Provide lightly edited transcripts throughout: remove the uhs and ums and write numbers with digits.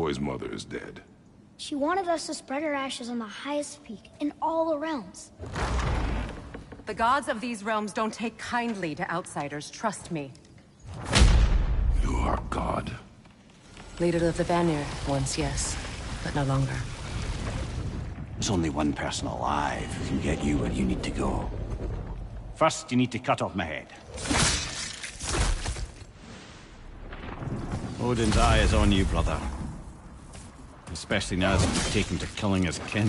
boy's mother is dead. She wanted us to spread her ashes on the highest peak in all the realms. The gods of these realms don't take kindly to outsiders, trust me. You are God. Leader of the Vanir, once, yes, but no longer. There's only one person alive who can get you where you need to go. First, you need to cut off my head. Odin's eye is on you, brother. Especially now that you've taken to killing his kin.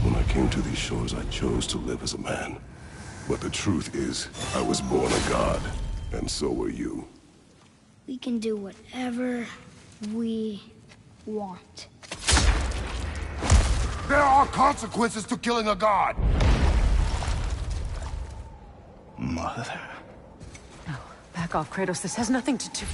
When I came to these shores, I chose to live as a man. But the truth is, I was born a god, and so were you. We can do whatever we want. There are consequences to killing a god! Mother. No, back off, Kratos. This has nothing to do...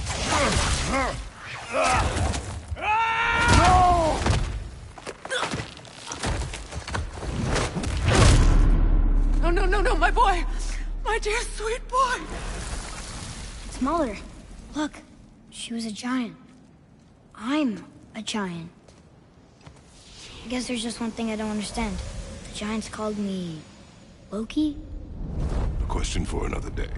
No, my boy! My dear, sweet boy! It's Mother. Look, she was a giant. I'm a giant. I guess there's just one thing I don't understand. The giants called me... Loki? A question for another day.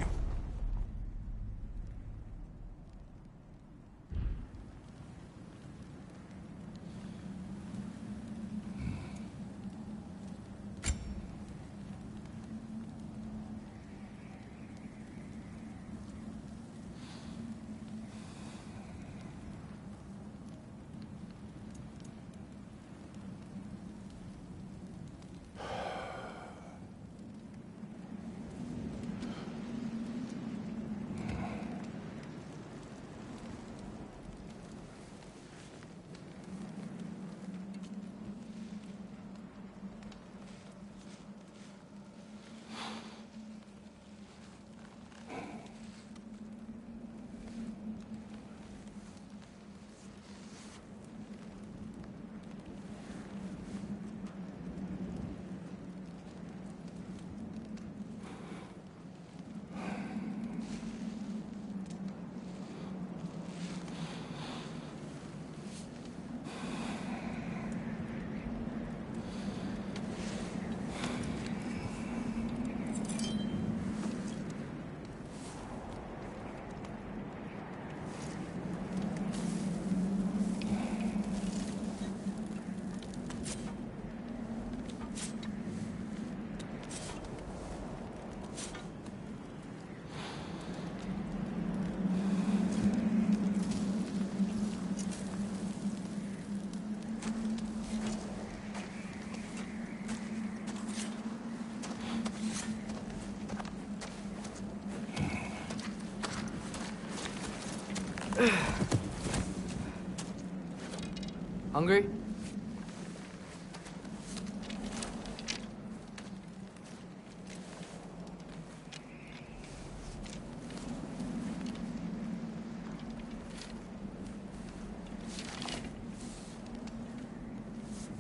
Hungry?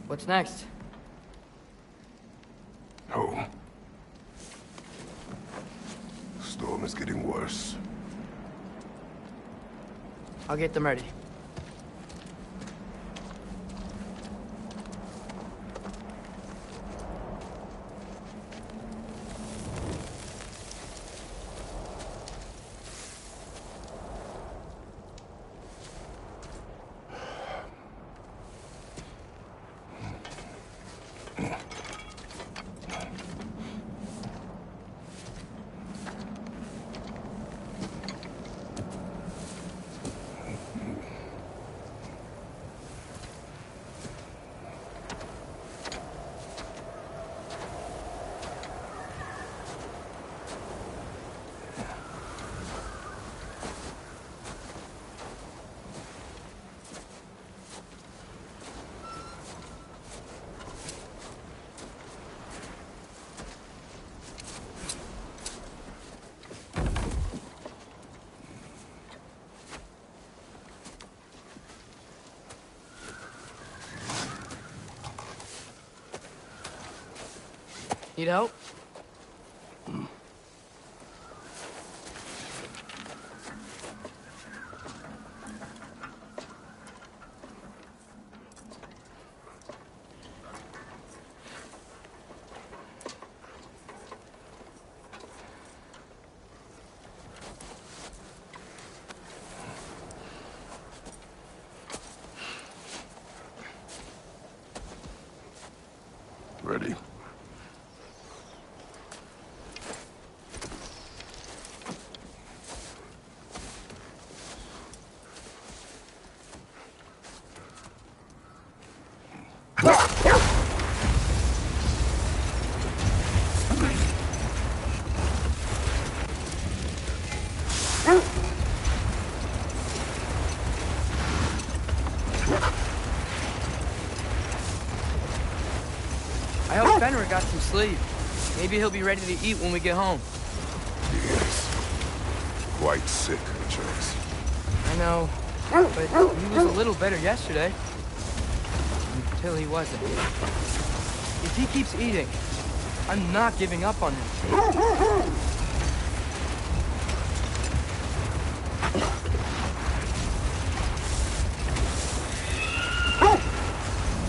What's next? Home. Storm is getting worse. I'll get them ready. Need help? Ready? I hope Fenrir got some sleep. Maybe he'll be ready to eat when we get home. He is quite sick, Atreus. I know, but he was a little better yesterday. Until he wasn't. If he keeps eating, I'm not giving up on him.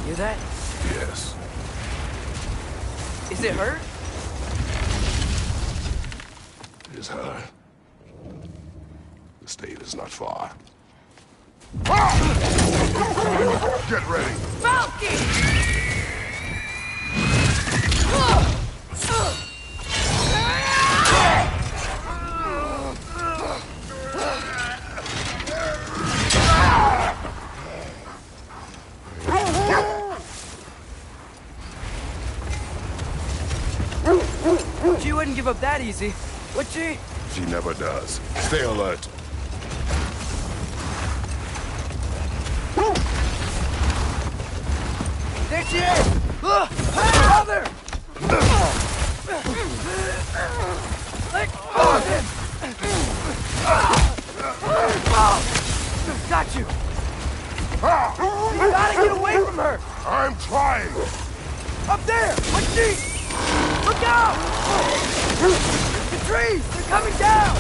Hear that? Yes. Is it her? It is her. The state is not far. Get ready! Falcon! She wouldn't give up that easy, would she? She never does. Stay alert. There she is! Mother! Let go of him! Got you! You gotta get away from her! I'm trying! Up there! What she? Look out! The trees! They're coming down!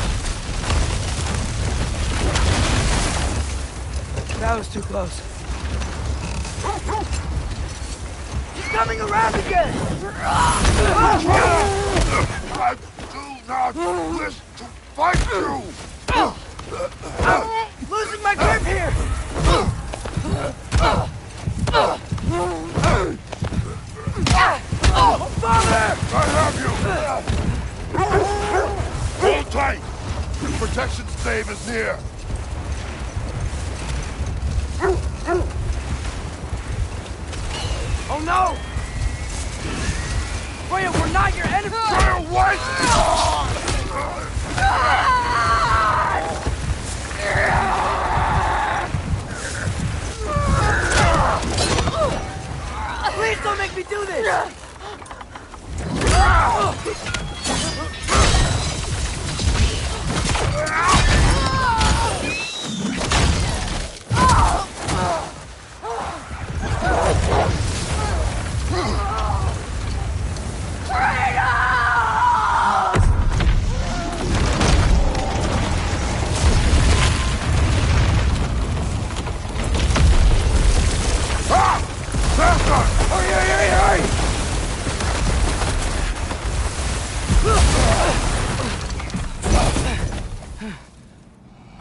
That was too close. He's coming around again! I do not wish to fight you! I'm losing my grip here! Father! I have you! Hold tight! The protection stave is near! Oh no! Freya, we're not your enemy! Freya, what? Please don't make me do this!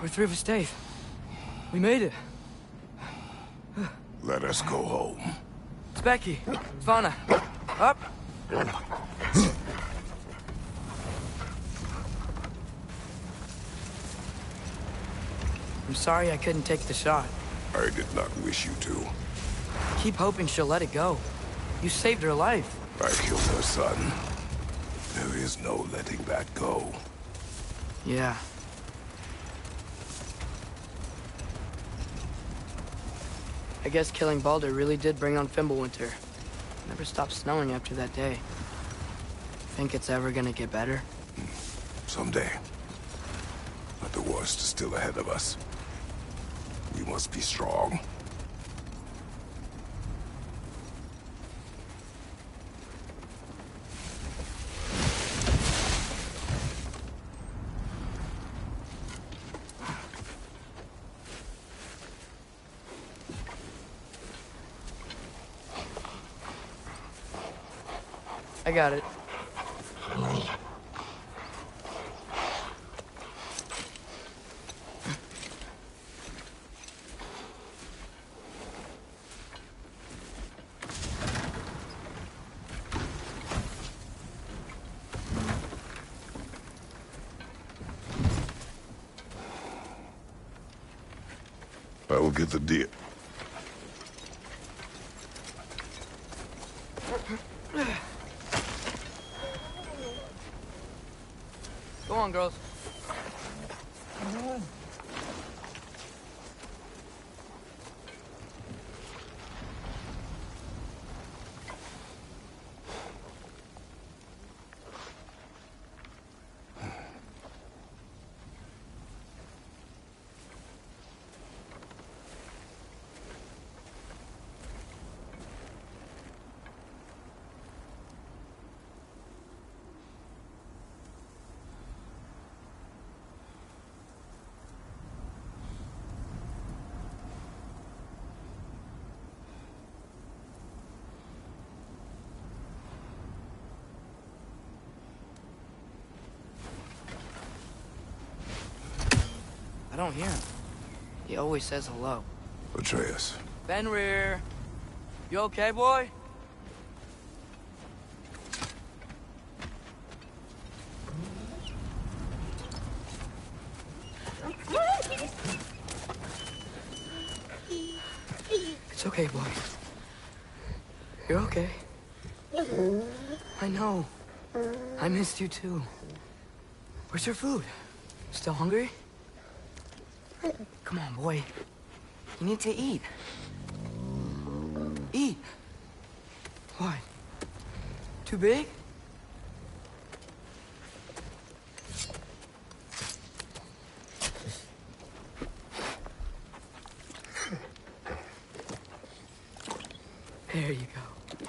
We're through the stave. We made it. Let us go home. It's Becky. Svana. Up. I'm sorry I couldn't take the shot. I did not wish you to. Keep hoping she'll let it go. You saved her life. I killed her son. There is no letting that go. Yeah. I guess killing Baldur really did bring on Fimbulwinter. Never stopped snowing after that day. Think it's ever gonna get better? Someday. But the worst is still ahead of us. We must be strong. I got it. will get the deer. Go on, girls. I don't hear him. He always says hello. Atreus. Fenrir! You okay, boy? It's okay, boy. You're okay. I know. I missed you too. Where's your food? Still hungry? Come on, boy. You need to eat. Eat. What? Too big? There you go.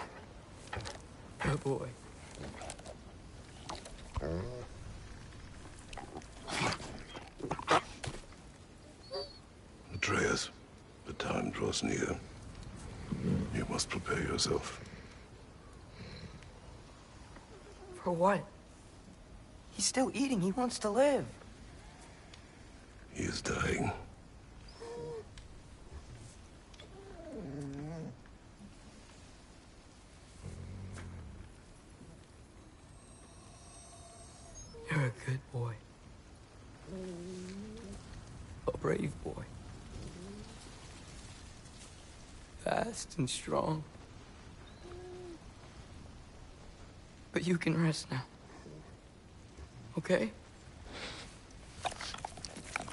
Good boy. Atreus, the time draws near. You must prepare yourself. For what? He's still eating. He wants to live. He is dying. You're a good boy. A brave boy. Fast and strong. But you can rest now. Okay?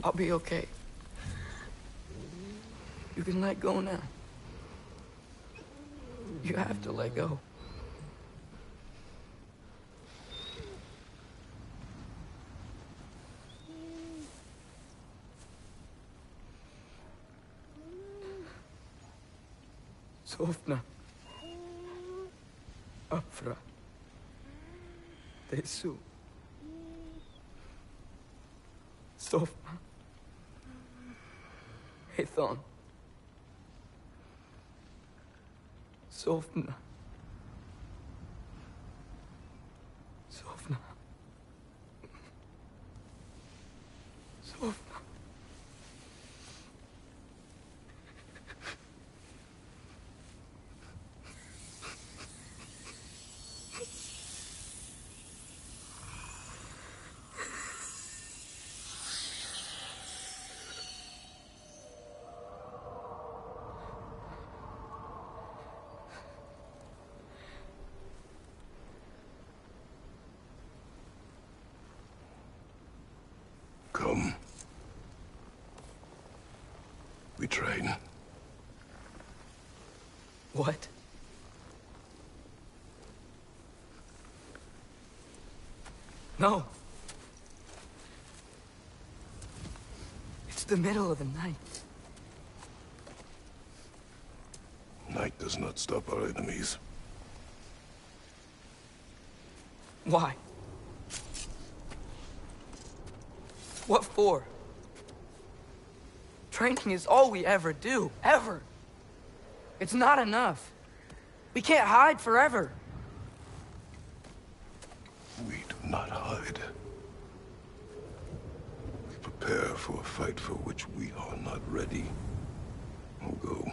I'll be okay. You can let go now. You have to let go. Sofna. Afra. Tesu. Sofna. Hathon. Sofna. Sofna. Sofna. Come. We train. What? No. It's the middle of the night. Night does not stop our enemies. Why? What for? Training is all we ever do, ever. It's not enough. We can't hide forever. We do not hide. We prepare for a fight for which we are not ready. We'll go.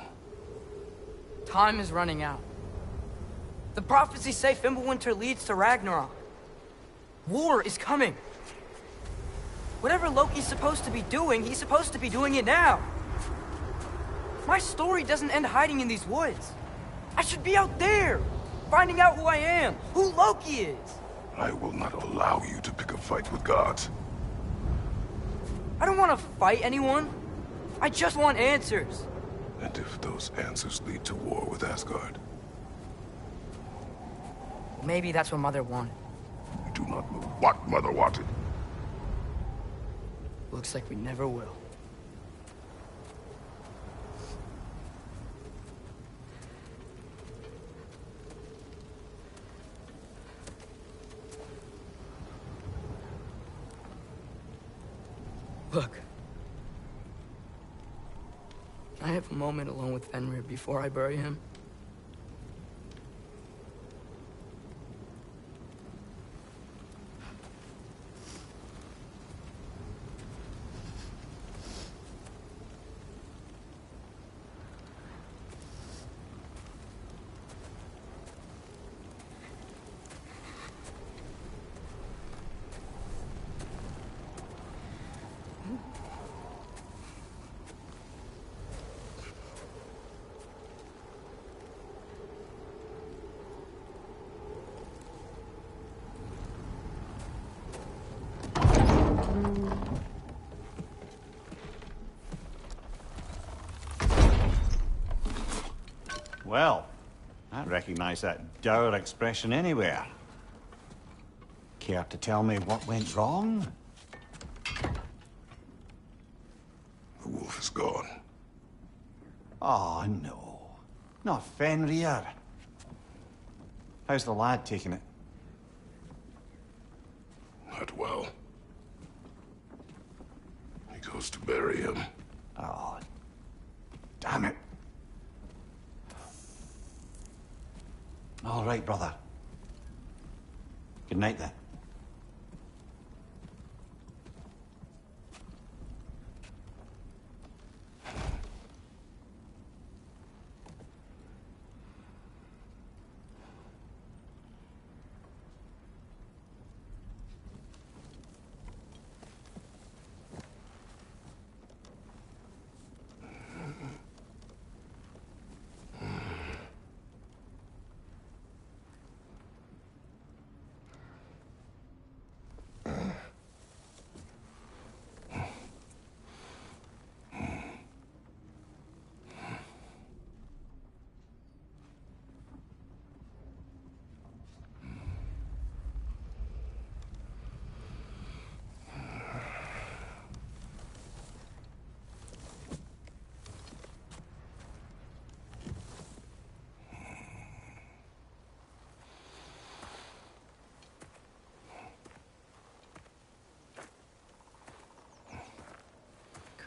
Time is running out. The prophecies say Fimbulwinter leads to Ragnarok. War is coming. Whatever Loki's supposed to be doing, he's supposed to be doing it now. My story doesn't end hiding in these woods. I should be out there, finding out who I am, who Loki is. I will not allow you to pick a fight with gods. I don't want to fight anyone. I just want answers. And if those answers lead to war with Asgard? Maybe that's what Mother wanted. You do not know what Mother wanted. Looks like we never will. Look. I have a moment alone with Fenrir before I bury him. Well, I recognize that dour expression anywhere. Care to tell me what went wrong? The wolf is gone. Oh, no. Not Fenrir. How's the lad taking it? Not well. He goes to bury him. Oh, damn it. All right, brother. Good night, then.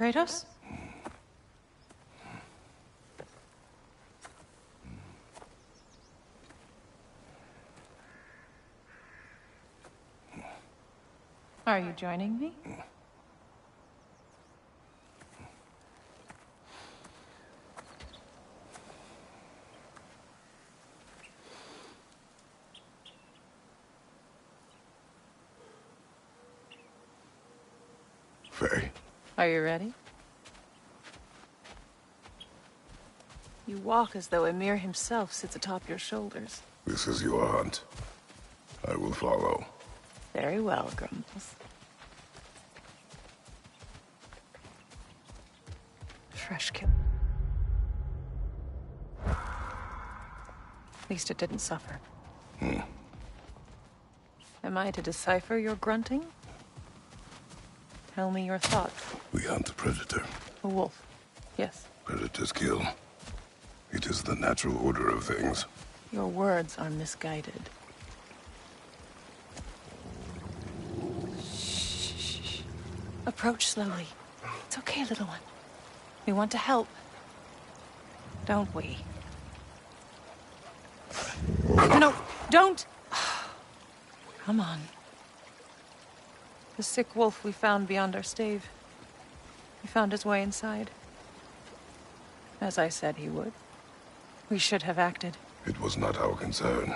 Kratos? Are you joining me? Faye. Are you ready? You walk as though Ymir himself sits atop your shoulders. This is your hunt. I will follow. Very well, Grumbles. Fresh kill. At least it didn't suffer. Am I to decipher your grunting? Tell me your thoughts. We hunt the predator. A wolf. Yes. Predators kill. It is the natural order of things. Your words are misguided. Shh. Approach slowly. It's okay, little one. We want to help. Don't we? No, don't! Come on. The sick wolf we found beyond our stave. He found his way inside. As I said he would. We should have acted. It was not our concern.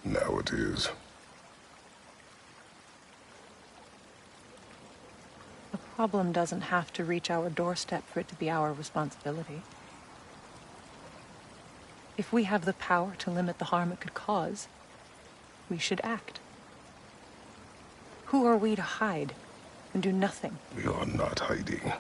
Now it is. A problem doesn't have to reach our doorstep for it to be our responsibility. If we have the power to limit the harm it could cause, we should act. Who are we to hide and do nothing? We are not hiding.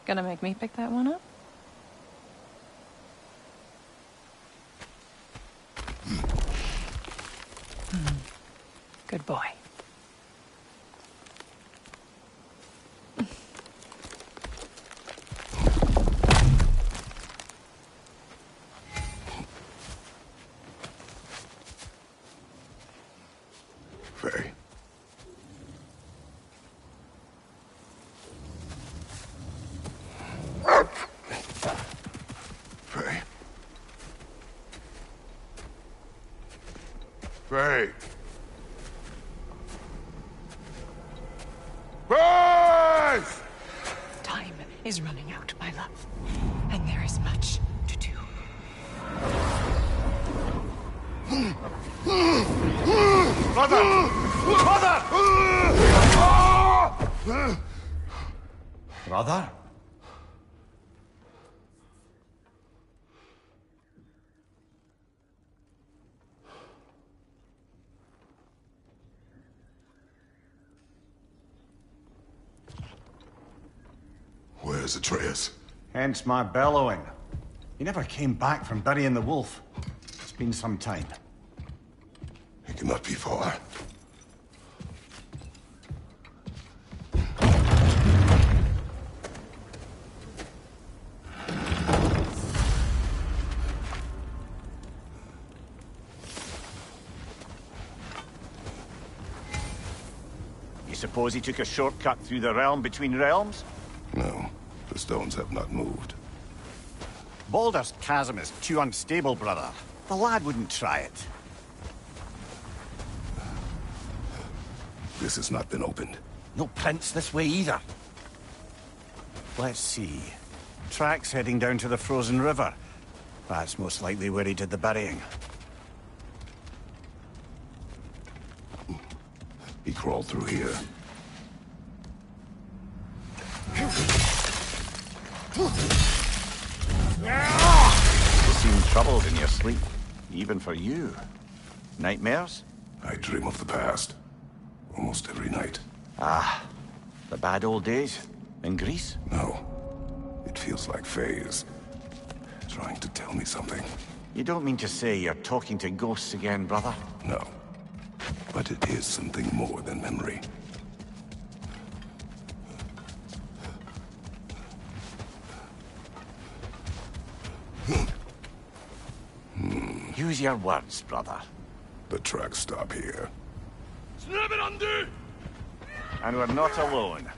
Gonna make me pick that one up? Good boy. Faye. Faye. Faye. Faye! Time is running out, my love. And there is much to do. Brother! Brother! Brother? Where's Atreus? Hence my bellowing. He never came back from burying the wolf. It's been some time. He cannot be far. You suppose he took a shortcut through the realm between realms? No, the stones have not moved. Baldur's chasm is too unstable, brother. The lad wouldn't try it. This has not been opened. No prints this way either. Let's see. Tracks heading down to the frozen river. That's most likely where he did the burying. He crawled through here. You seem troubled in your sleep. Even for you. Nightmares? I dream of the past. Almost every night. Ah, the bad old days? In Greece? No. It feels like Faye is trying to tell me something. You don't mean to say you're talking to ghosts again, brother? No. But it is something more than memory. Use your words, brother. The tracks stop here. And we're not alone.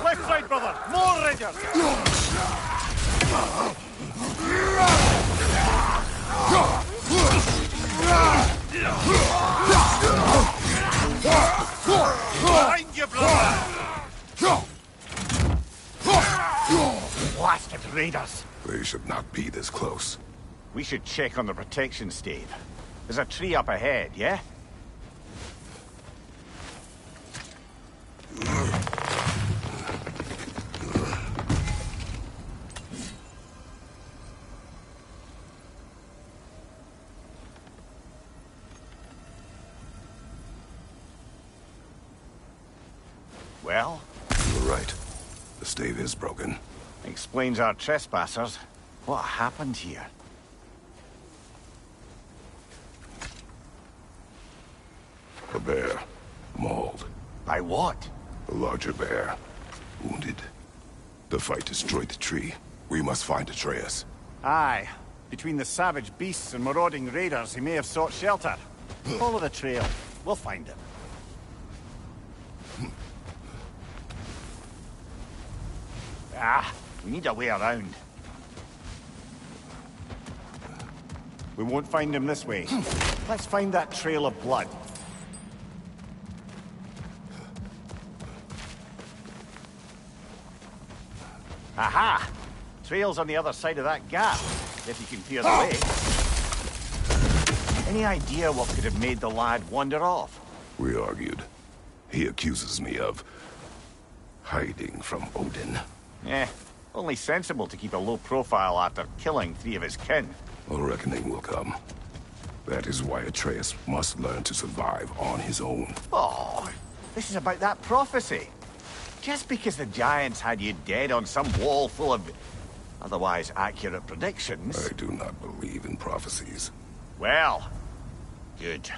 Left side, brother! More raiders! Behind you, brother! Blasted raiders! They should not be this close. We should check on the protection stave. There's a tree up ahead, yeah? Well? You're right. The stave is broken. Explains our trespassers. What happened here? A bear. Mauled. By what? A larger bear. Wounded. The fight destroyed the tree. We must find Atreus. Aye. Between the savage beasts and marauding raiders, he may have sought shelter. Follow the trail. We'll find him. We need a way around. We won't find him this way. Let's find that trail of blood. Aha! Trail's on the other side of that gap, if you can clear the way. Any idea what could have made the lad wander off? We argued. He accuses me of hiding from Odin. Only sensible to keep a low profile after killing 3 of his kin. A reckoning will come. That is why Atreus must learn to survive on his own. Oh, this is about that prophecy. Just because the giants had you dead on some wall full of otherwise accurate predictions... I do not believe in prophecies. Well, good.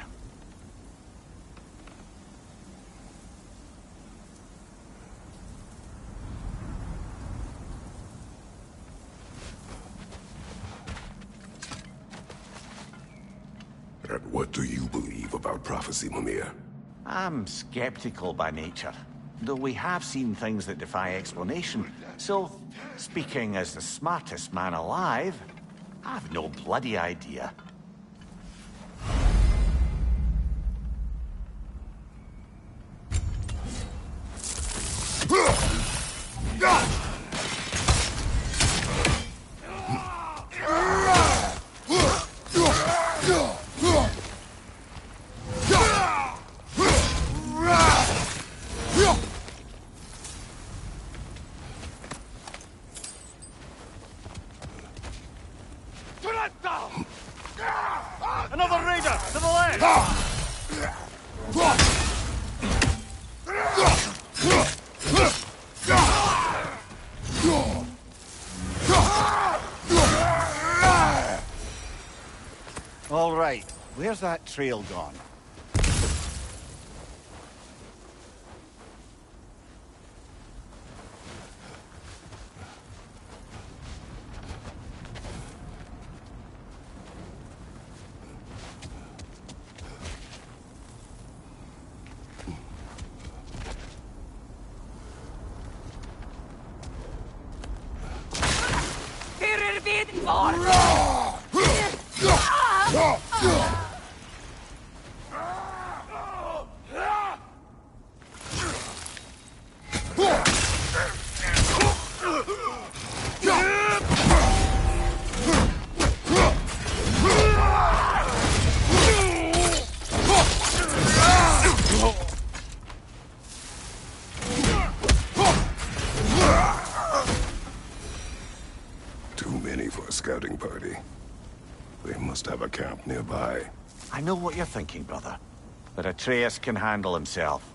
And what do you believe about prophecy, Mimir? I'm skeptical by nature, though we have seen things that defy explanation. So, speaking as the smartest man alive, I've no bloody idea. Another raider to the left! All right, where's that trail gone? Scouting party. They must have a camp nearby. I know what you're thinking, brother. But Atreus can handle himself.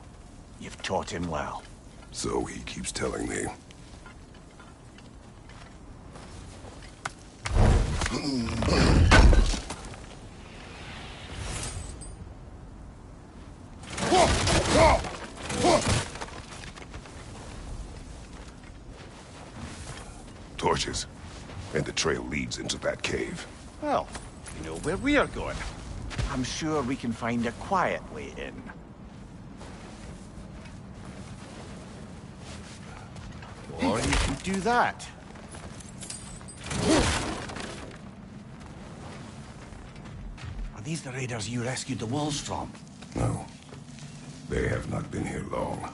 You've taught him well. So he keeps telling me. Torches. And the trail leads into that cave. Well, you know where we are going. I'm sure we can find a quiet way in. Or you can do that. Are these the raiders you rescued the wolves from? No. They have not been here long.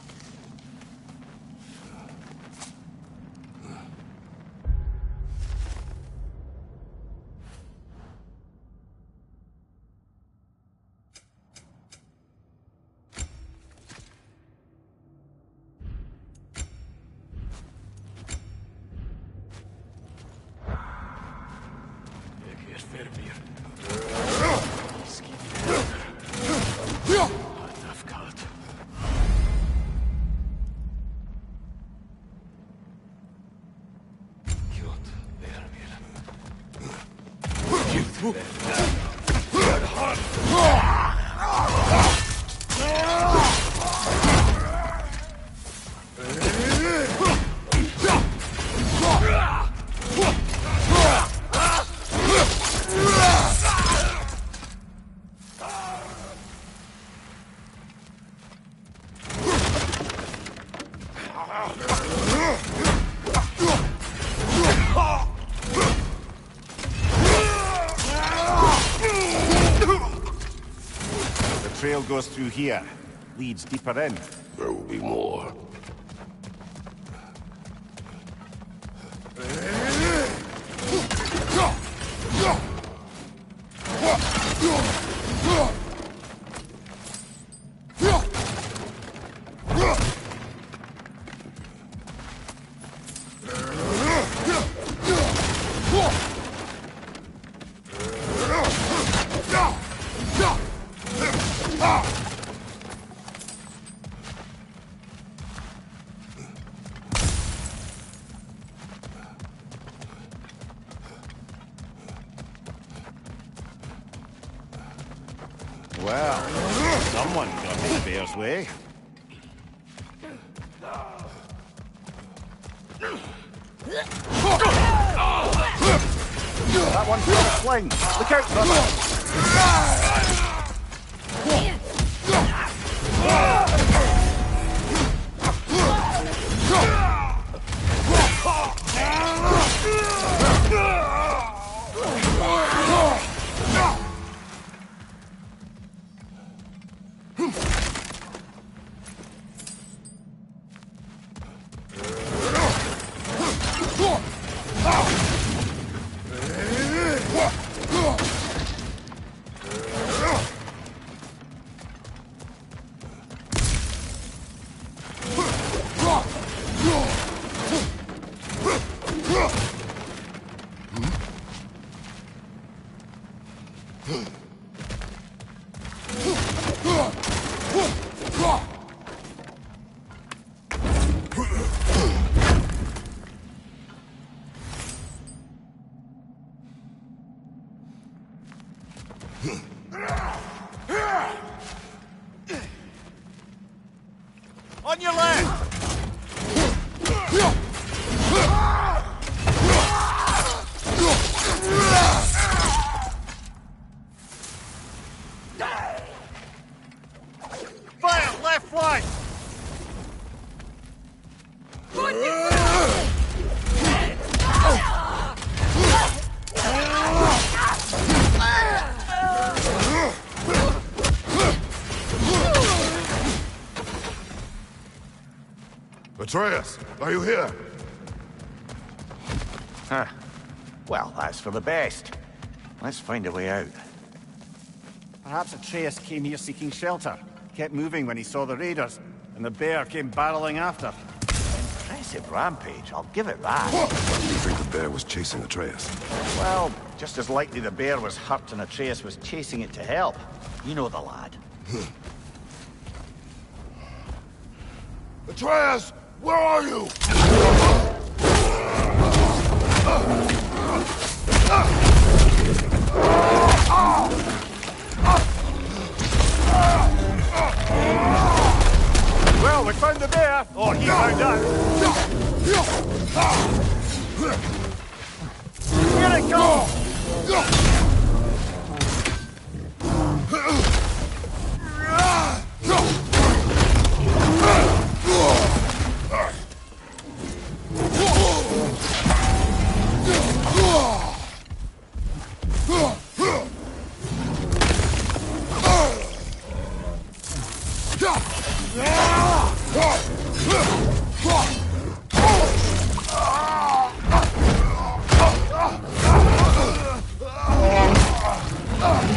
trail goes through here. Leads deeper in. There will be more. Well, someone got his bear's way. That one's got a sling. Look out, brother! On your left! Fire, left flank! Atreus, are you here? Huh. Well, that's for the best. Let's find a way out. Perhaps Atreus came here seeking shelter. Kept moving when he saw the raiders, and the bear came barreling after. Impressive rampage, I'll give it that. Why do you think the bear was chasing Atreus? Well, just as likely the bear was hurt and Atreus was chasing it to help. You know the lad. Atreus, where are you? Well, we found the bear, or he found us. Here it comes!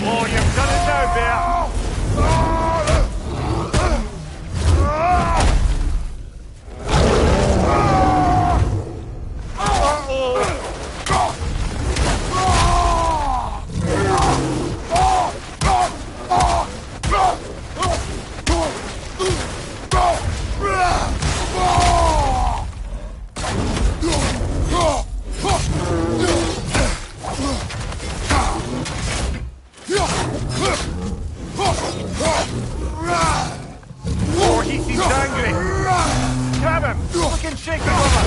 Oh, you've done it now, bear! Oh, he seems angry! Grab him! Look and shake him over!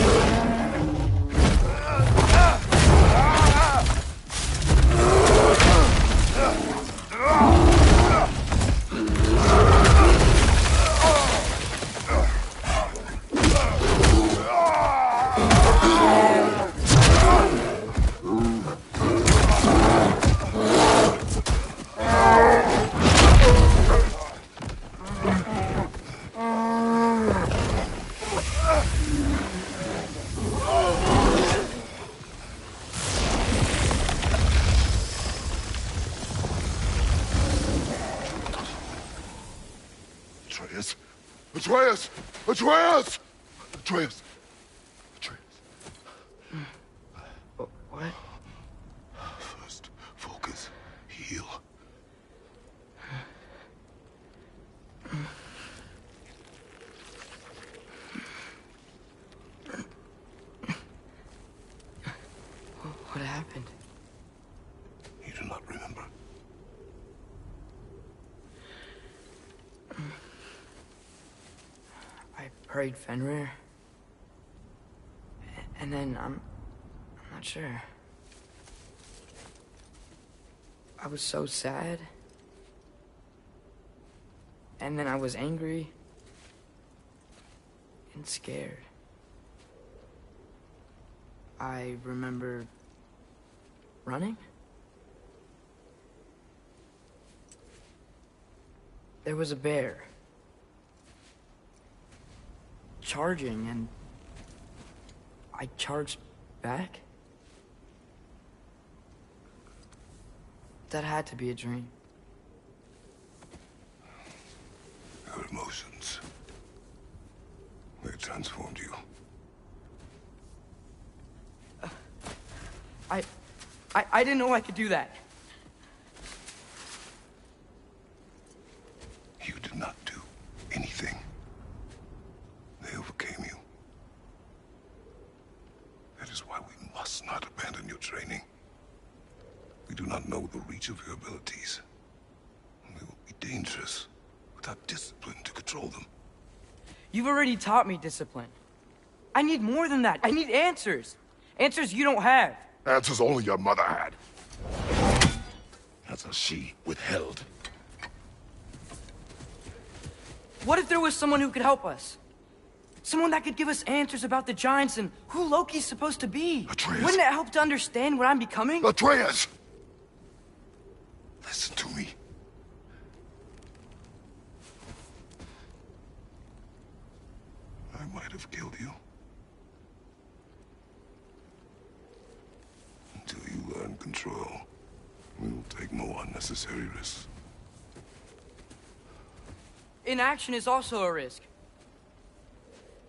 Atreus! Atreus! Atreus! Atreus! Atreus! What? First, focus. Heal. What happened? You do not remember. I prayed Fenrir. And then I'm not sure. I was so sad. And then I was angry. And scared. I remember running. There was a bear. Charging, and I charged back. That had to be a dream. Your emotions. They transformed you. I didn't know I could do that. You did not do anything. They overcame you. That is why we must not abandon your training. We do not know the reach of your abilities. They will be dangerous without discipline to control them. You've already taught me discipline. I need more than that. I need answers. Answers you don't have. Answers only your mother had. Answers she withheld. What if there was someone who could help us? Someone that could give us answers about the giants and who Loki's supposed to be. Atreus. Wouldn't it help to understand what I'm becoming? Atreus! Listen to me. I might have killed you. Until you learn control, we will take no unnecessary risks. Inaction is also a risk.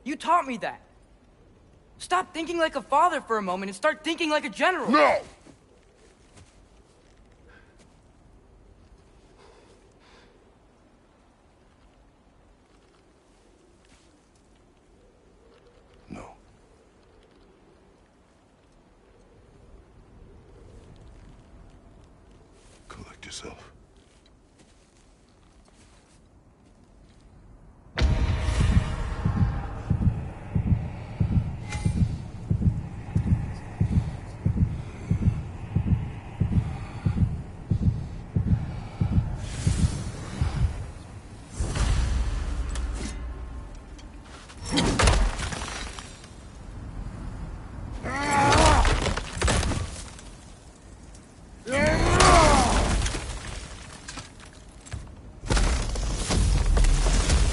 You taught me that. Stop thinking like a father for a moment and start thinking like a general. No! No. Collect yourself.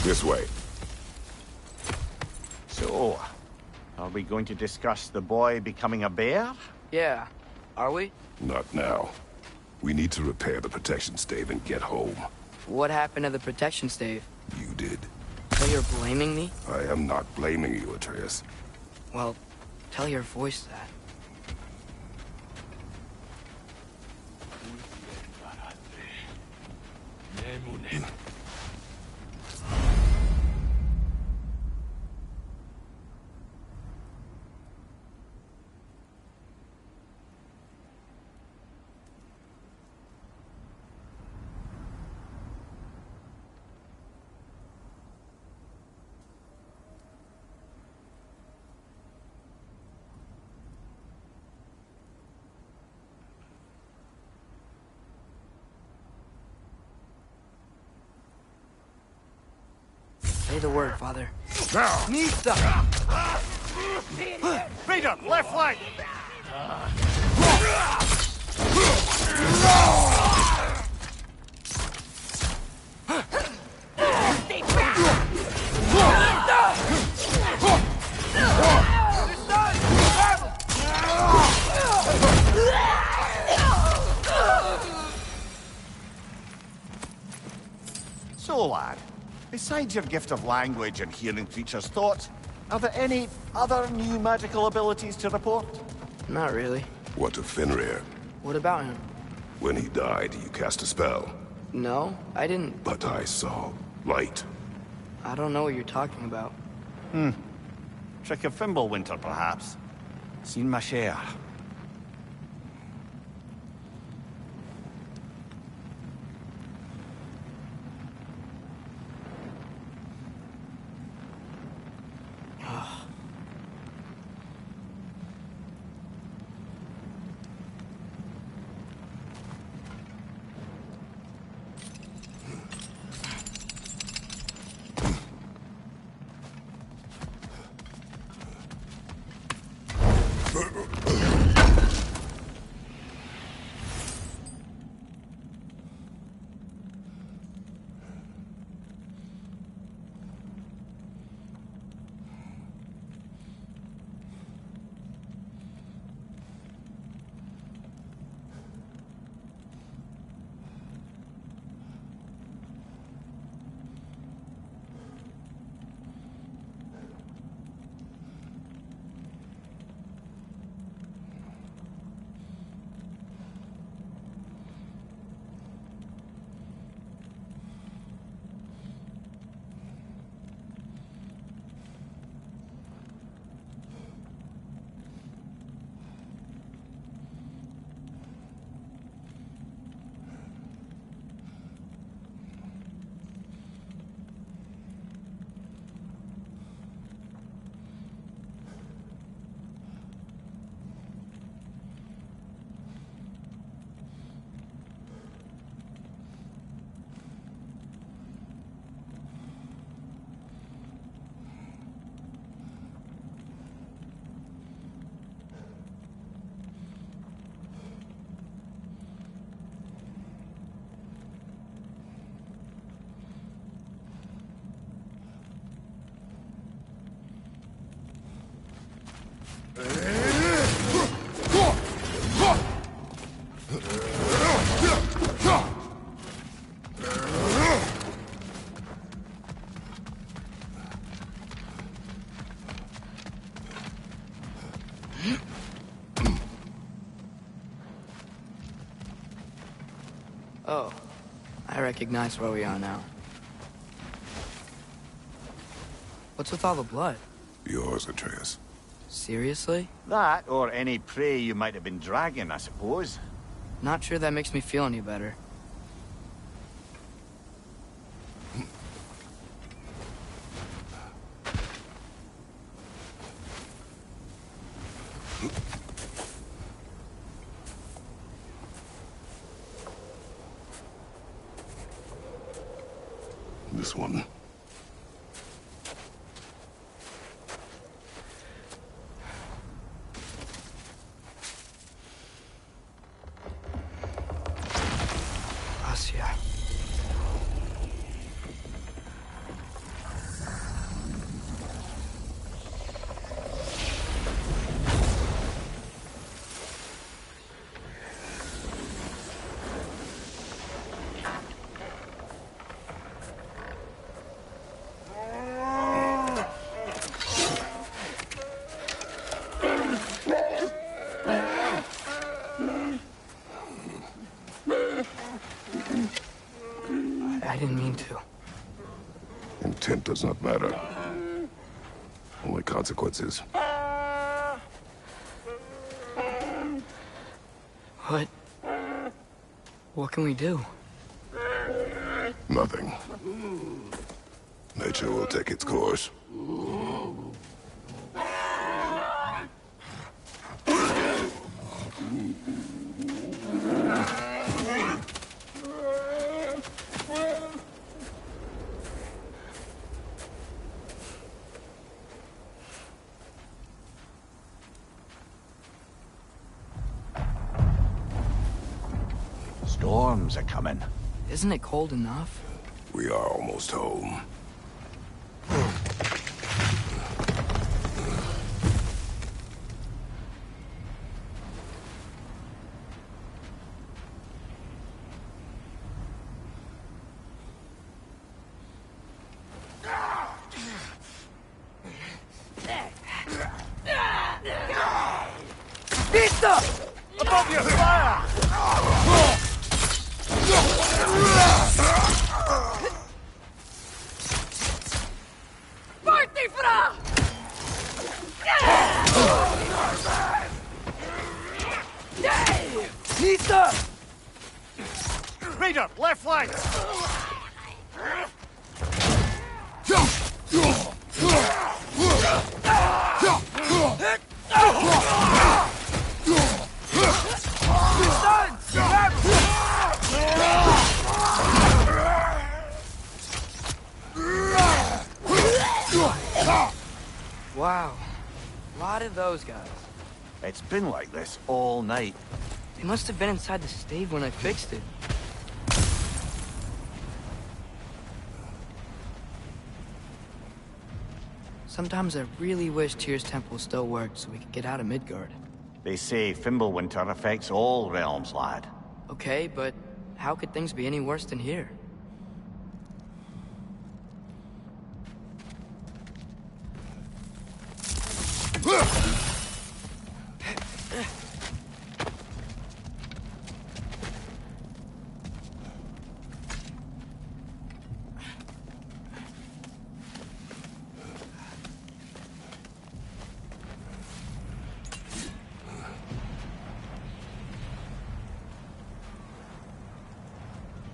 This way. So, are we going to discuss the boy becoming a bear? Yeah, are we? Not now. We need to repair the protection stave and get home. What happened to the protection stave? You did. So you're blaming me? I am not blaming you, Atreus. Well, tell your voice that. Say the word, Father. Now! Nista! Raider, left flank! So, lad, Besides your gift of language and hearing creatures' thoughts, are there any other new magical abilities to report? Not really. What of Fenrir? What about him? When he died, you cast a spell. No, I didn't. But I saw light. I don't know what you're talking about. Trick of Fimbulwinter, perhaps? Seen my share. Oh, I recognize where we are now. What's with all the blood? Yours, Atreus. Seriously? That, or any prey you might have been dragging, I suppose. Not sure that makes me feel any better. This one. Aesir. I didn't mean to. Intent does not matter. Only consequences. What can we do? Nothing. Nature will take its course. Storms are coming. Isn't it cold enough? We are almost home. flank! Wow. A lot of those guys. It's been like this all night. They must have been inside the stave when I fixed it. Sometimes I really wish Tyr's temple still worked so we could get out of Midgard. They say Fimbulwinter affects all realms, lad. Okay, but how could things be any worse than here?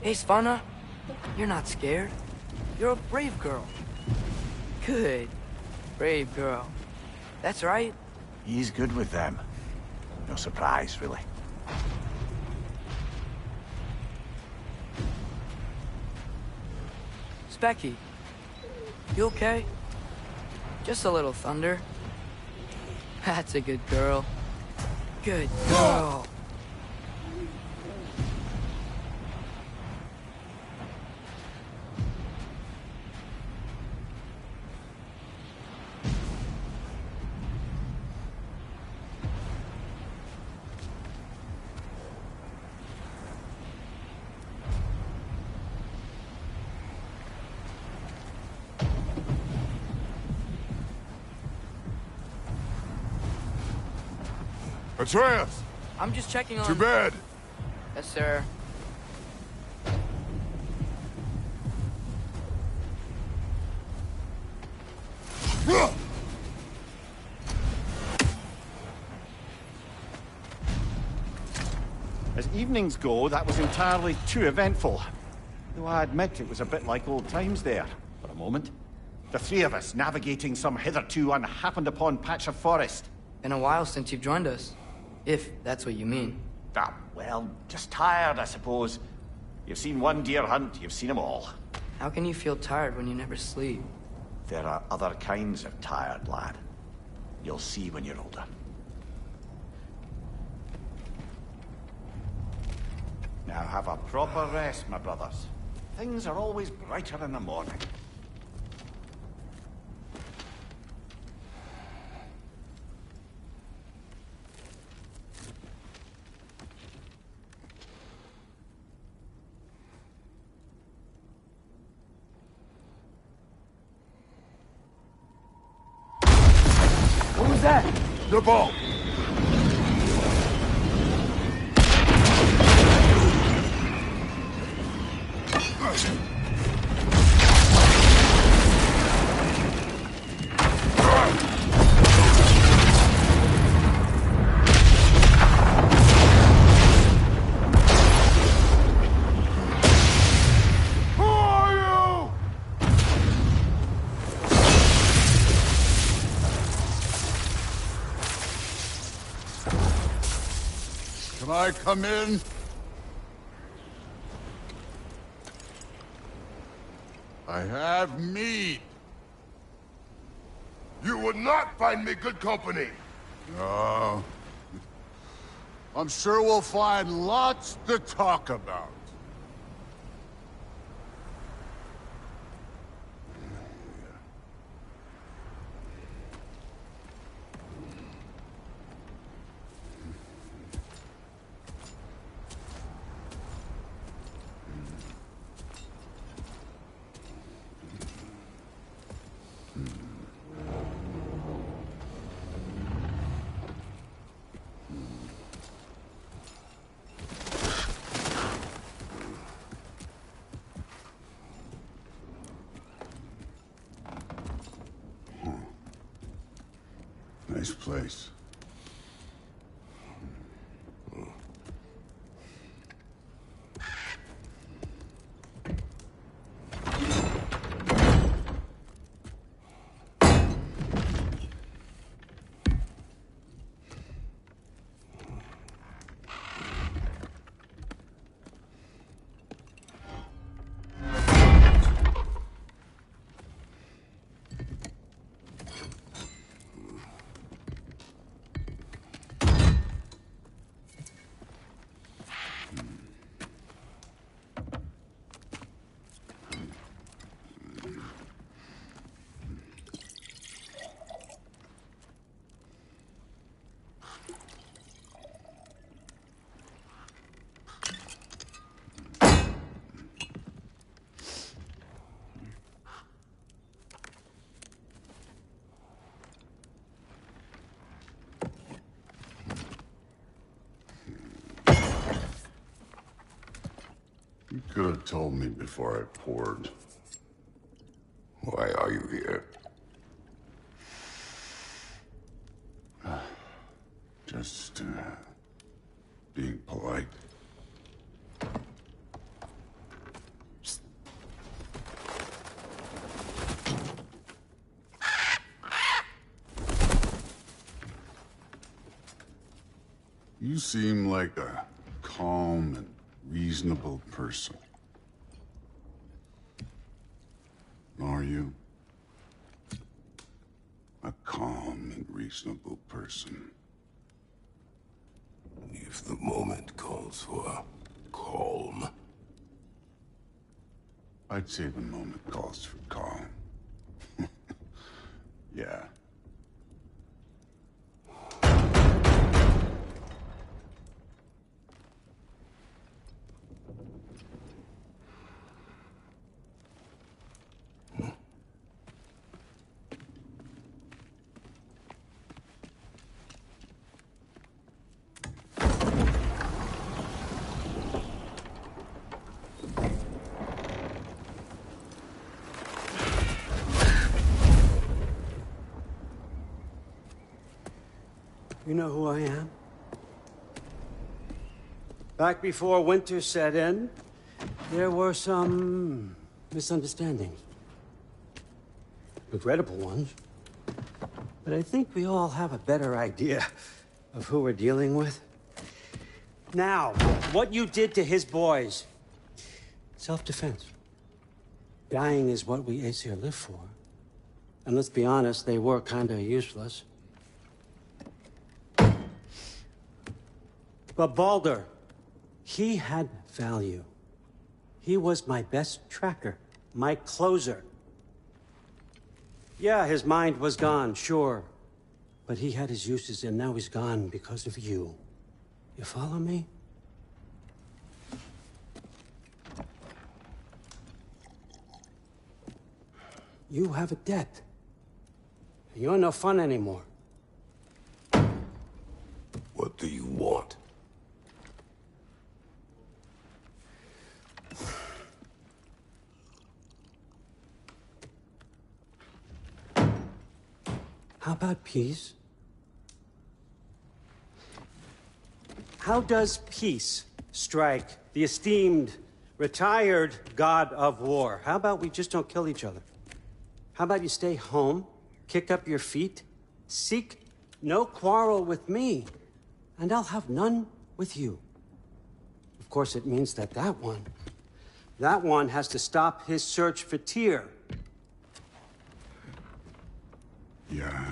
Hey, Svanna. You're not scared. You're a brave girl. Good. Brave girl. That's right. He's good with them. No surprise, really. Specky. You okay? Just a little thunder. That's a good girl. Good girl. Atreus! I'm just checking on... To bed! Yes, sir. As evenings go, that was entirely too eventful. Though I admit it was a bit like old times there, for a moment. The three of us navigating some hitherto unhappened-upon patch of forest. Been a while since you've joined us. If that's what you mean. Ah, well, just tired, I suppose. You've seen one deer hunt, you've seen them all. How can you feel tired when you never sleep? There are other kinds of tired, lad. You'll see when you're older. Now have a proper rest, my brothers. Things are always brighter in the morning. What was that? The ball! Can I come in? I have meat. You would not find me good company. No. I'm sure we'll find lots to talk about. Nice place. have told me before I poured. Why are you here? Just, being polite. You seem like a calm and reasonable person. Are you? A calm and reasonable person. If the moment calls for calm. I'd say the moment calls for calm. Yeah. You know who I am? Back before winter set in, there were some misunderstandings. Regrettable ones. But I think we all have a better idea of who we're dealing with. Now, what you did to his boys. Self-defense. Dying is what we Aesir live for. And let's be honest, they were kinda useless. But Baldur, he had value. He was my best tracker, my closer. Yeah, his mind was gone, sure. But he had his uses, and now he's gone because of you. You follow me? You have a debt. You're no fun anymore. What do you want? How about peace? How does peace strike the esteemed, retired god of war? How about we just don't kill each other? How about you stay home, kick up your feet, seek no quarrel with me, and I'll have none with you. Of course, it means that that one has to stop his search for Tyr. Yeah.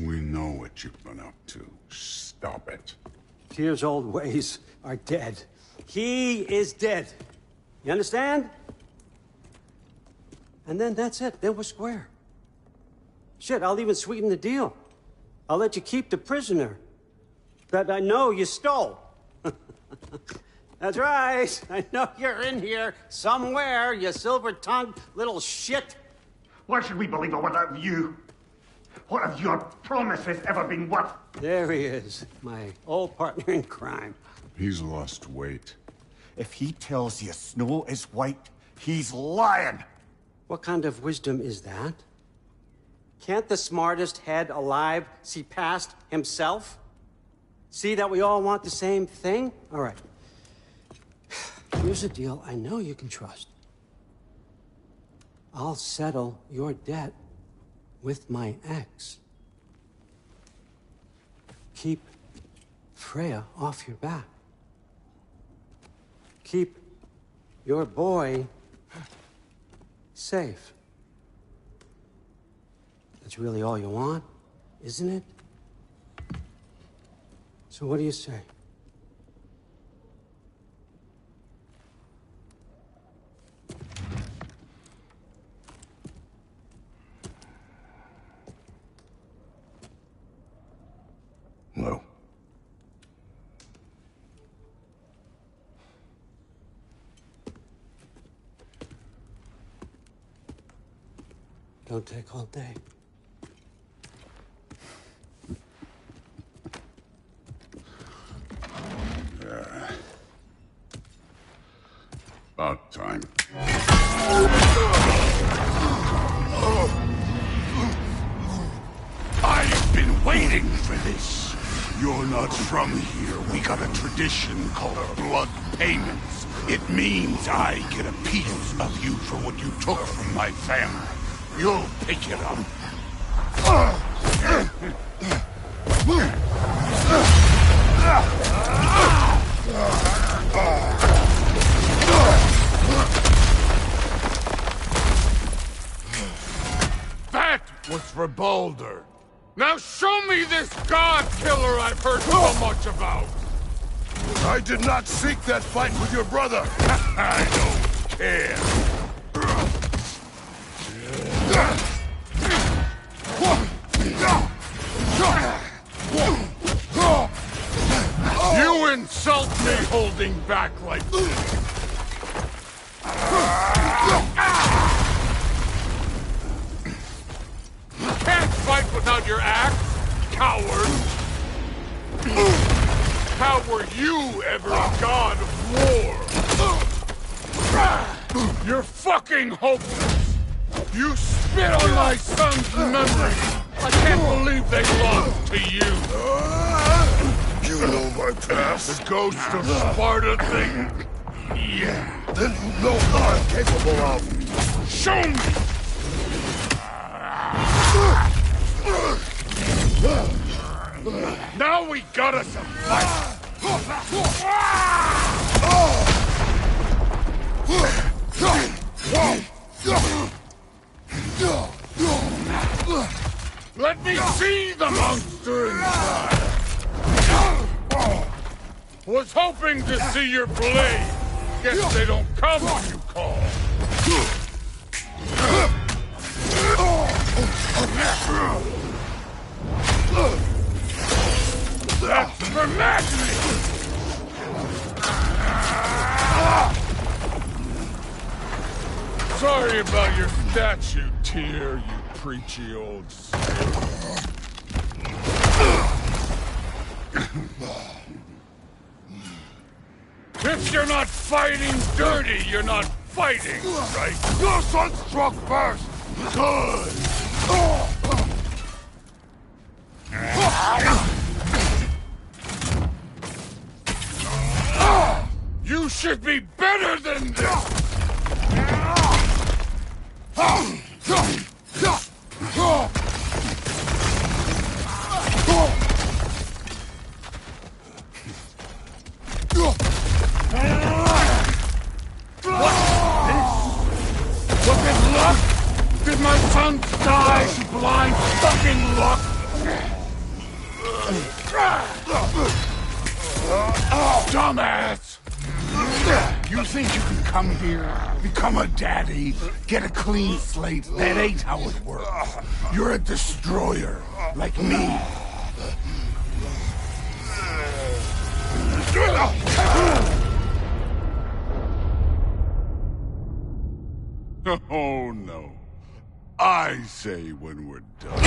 We know what you've been up to. Stop it. Tyr's old ways are dead. He is dead. You understand? And then that's it. Then we're square. Shit, I'll even sweeten the deal. I'll let you keep the prisoner that I know you stole. That's right. I know you're in here somewhere, you silver-tongued little shit. Why should we believe a word out of you? What have your promises ever been worth? There he is, my old partner in crime. He's lost weight. If he tells you snow is white, he's lying. What kind of wisdom is that? Can't the smartest head alive see past himself? See that we all want the same thing? All right. Here's a deal I know you can trust. I'll settle your debt with my ex. Keep Freya off your back. Keep your boy safe. That's really all you want, isn't it? So what do you say? No. Don't take all day. not from here. We got a tradition called blood payments. It means I get a piece of you for what you took from my family. You'll pick it up. That was for Baldur. Now show me this god killer I've heard so much about! I did not seek that fight with your brother! I don't care. You insult me holding back like this! Can't fight without your axe, coward! How were you ever a god of war? You're fucking hopeless! You spit on my son's memory! I can't believe they lost to you! You know my past. The ghost of Sparta thing? Yeah. Then you know what I'm capable of. Show me! Now we got us a fight! Let me see the monster inside! Was hoping to see your blade. Guess they don't come when you call. That's for magic! Sorry about your statue, Tyr, you preachy old sailor. If you're not fighting dirty, you're not fighting, right? Your son struck first! Good! You should be better than this! Was it luck? Did my son die blind fucking luck? Dumbass! You think you can come here, become a daddy, get a clean slate? That ain't how it works. You're a destroyer, like me. Oh, no. I say when we're done.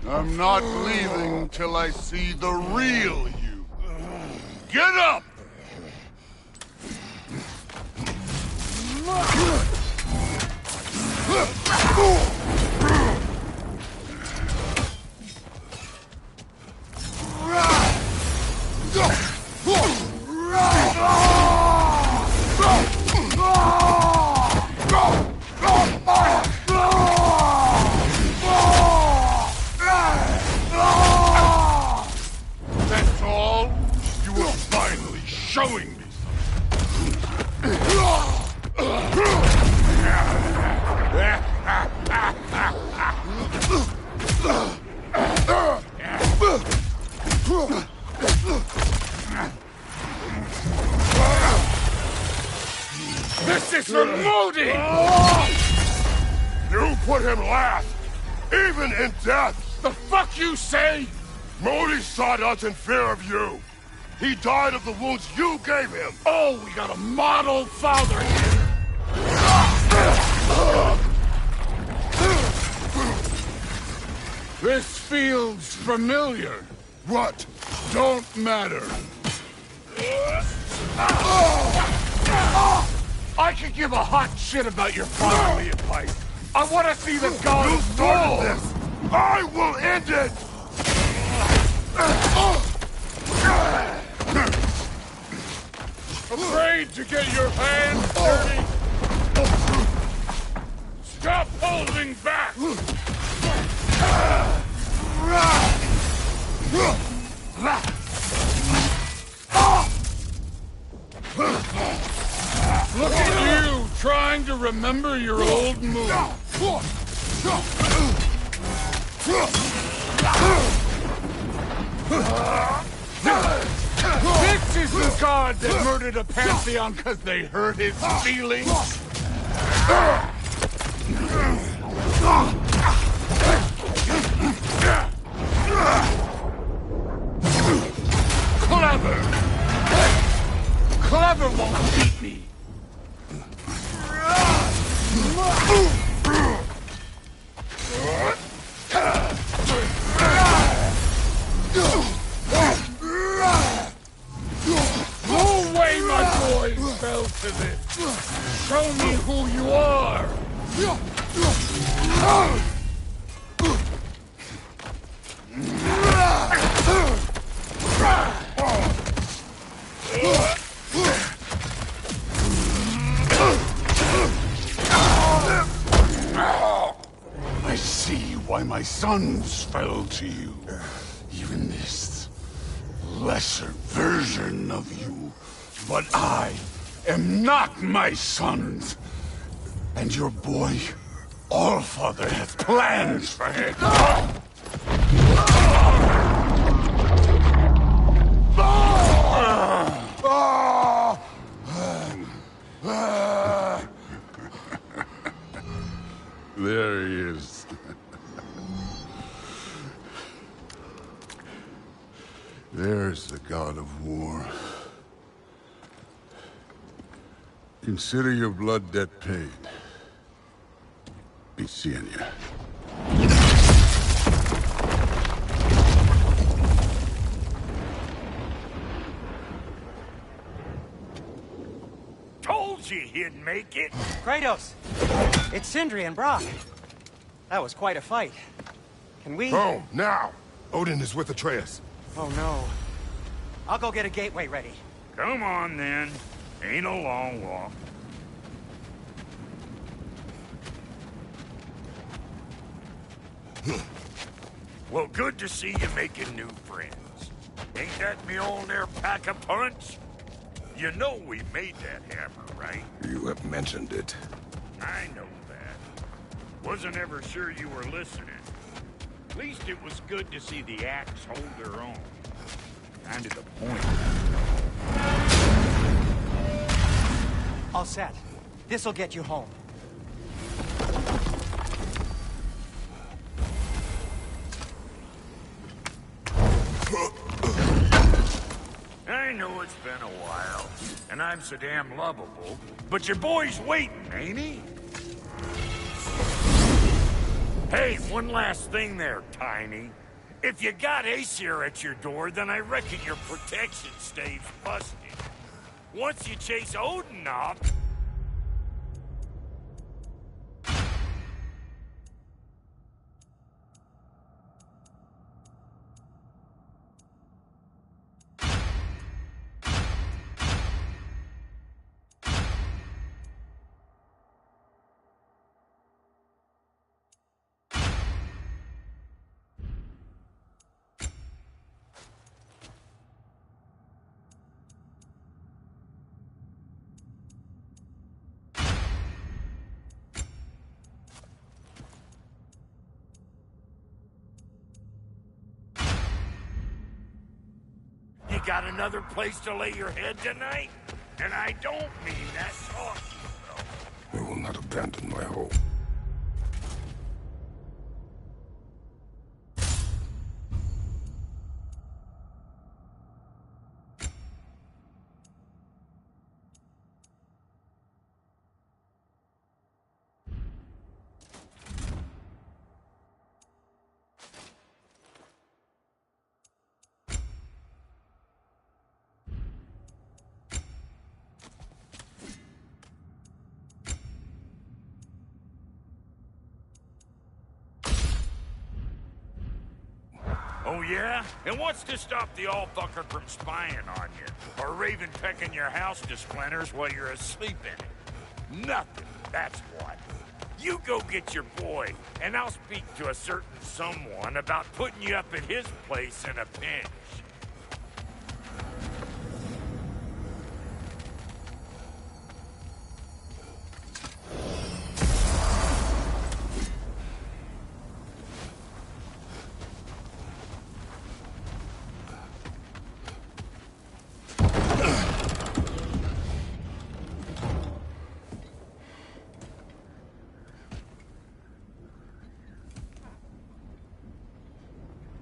I'm not leaving till I see the real you. Get up! That's all? You were finally showing me This is for Modi! You put him last, even in death! The fuck you say? Modi sought us in fear of you. He died of the wounds you gave him. Oh, we got a model father here. This feels familiar. What? Don't matter. I could give a hot shit about your fatherly advice. I want to see the god You of started war. this! I will end it! Afraid to get your hands dirty? Stop holding back! Look at you, trying to remember your old move. This is the god that murdered a pantheon because they hurt his feelings? Clever! Clever won't beat me! No way my boys fell to this! Show me who you are! I see why my sons fell to you. Even this lesser version of you. But I am not my sons. And your boy, Allfather, has plans for him. There he is. There's the god of war. Consider your blood debt paid. Be seeing you. Told you he'd make it. Kratos! It's Sindri and Brock. That was quite a fight. Can we... Home, now! Odin is with Atreus. Oh, no. I'll go get a gateway ready. Come on, then. Ain't a long walk. Well, good to see you making new friends. Ain't that me old there pack a punch? You know we made that hammer, right? You have mentioned it. I know that. Wasn't ever sure you were listening. At least it was good to see the axe hold their own. Kind of the point. All set. This'll get you home. I know it's been a while, and I'm so damn lovable, but your boy's waiting, ain't he? Hey, one last thing there, Tiny. If you got Aesir at your door, then I reckon your protection stave's busted. Once you chase Odin off... You got another place to lay your head tonight? And I don't mean that talking, though. I will not abandon my home. Oh, yeah? And what's to stop the all-fucker from spying on you? Or Raven pecking your house to splinters while you're asleep in it? Nothing, that's what. You go get your boy, and I'll speak to a certain someone about putting you up at his place in a pinch.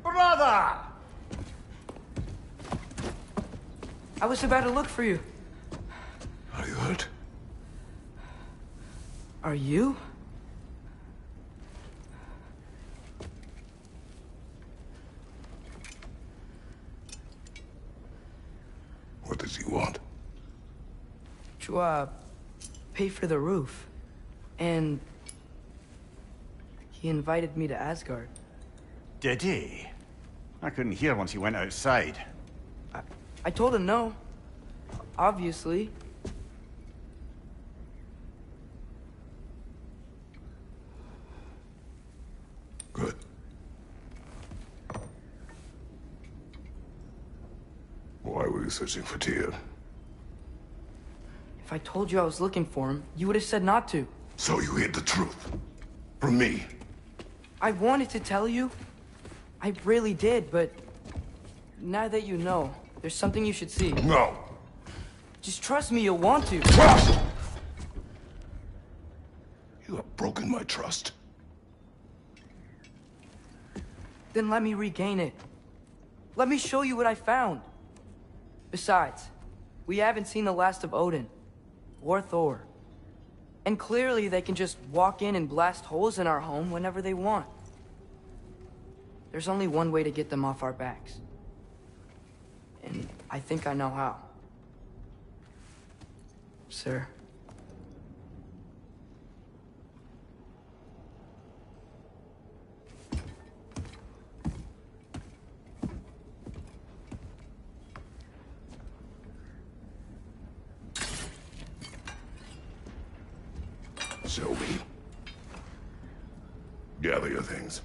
Brother! I was about to look for you. Are you hurt? Are you? What does he want? To, pay for the roof. And he invited me to Asgard. Did he? I couldn't hear once he went outside. I told him no. Obviously. Good. Why were you searching for Tyr? If I told you I was looking for him, you would have said not to. So you hid the truth. From me. I wanted to tell you. I really did, but now that you know, there's something you should see. No. Just trust me, you'll want to. Trust! You have broken my trust. Then let me regain it. Let me show you what I found. Besides, we haven't seen the last of Odin. Or Thor. And clearly they can just walk in and blast holes in our home whenever they want. There's only one way to get them off our backs. And I think I know how. Sir. Show me. Gather your things.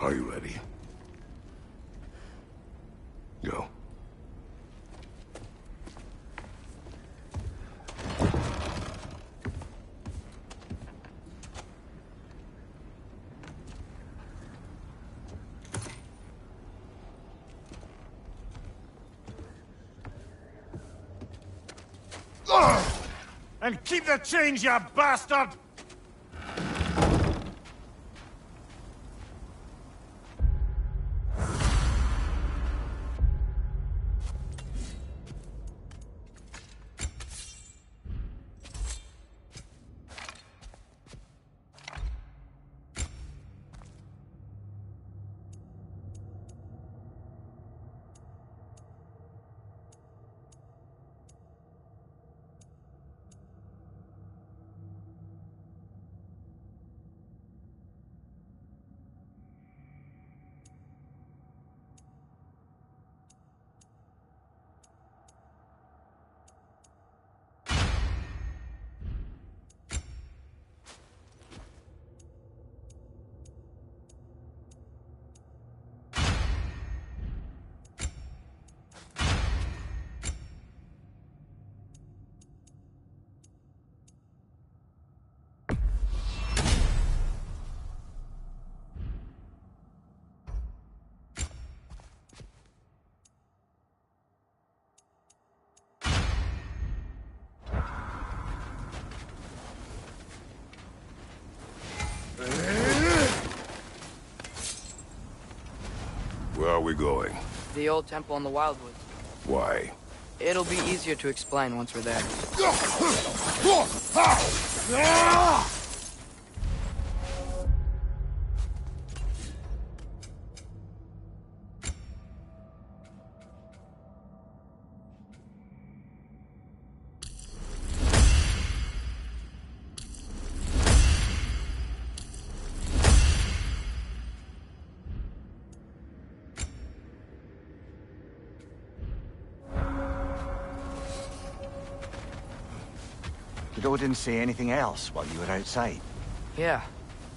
Are you ready? Go. And keep the change, you bastard! Where are we going? The old temple in the Wildwoods. Why? It'll be easier to explain once we're there. Did Odin say anything else while you were outside? Yeah.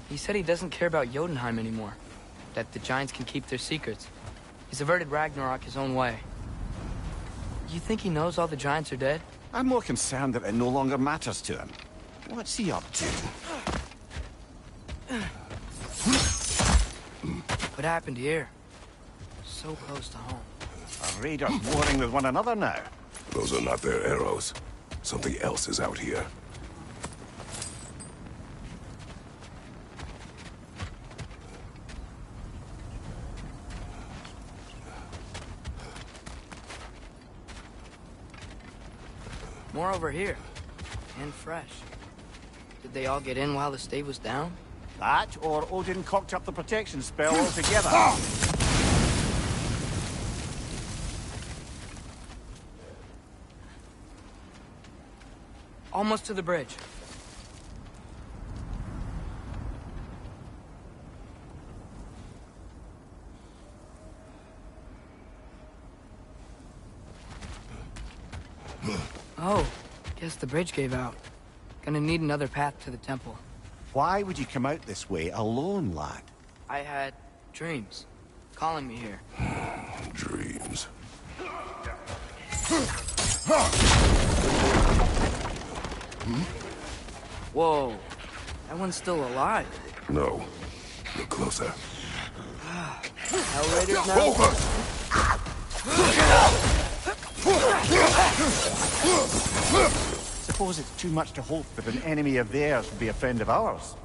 He said he doesn't care about Jotunheim anymore. That the giants can keep their secrets. He's averted Ragnarok his own way. You think he knows all the giants are dead? I'm more concerned that it no longer matters to him. What's he up to? What happened here? So close to home. Are raiders warring with one another now? Those are not their arrows. Something else is out here. More over here. And fresh. Did they all get in while the stave was down? That, or Odin cocked up the protection spell altogether. Almost to the bridge. Oh, guess the bridge gave out. Gonna need another path to the temple. Why would you come out this way alone, lad? I had dreams calling me here. Dreams. Whoa, that one's still alive. No. Look closer. Hell Raiders now? Suppose it's too much to hope that an enemy of theirs would be a friend of ours.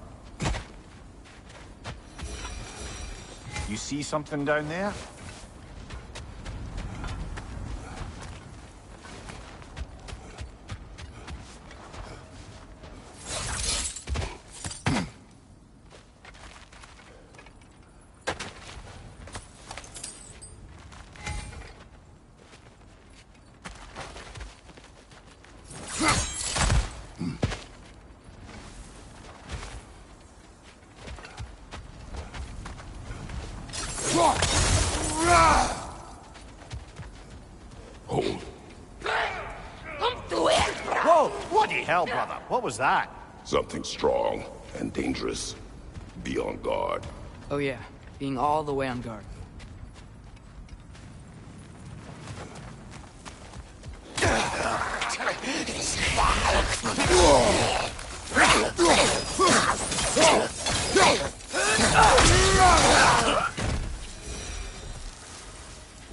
You see something down there? Whoa! Bloody hell, brother! What was that? Something strong and dangerous. Be on guard. Oh yeah, being all the way on guard.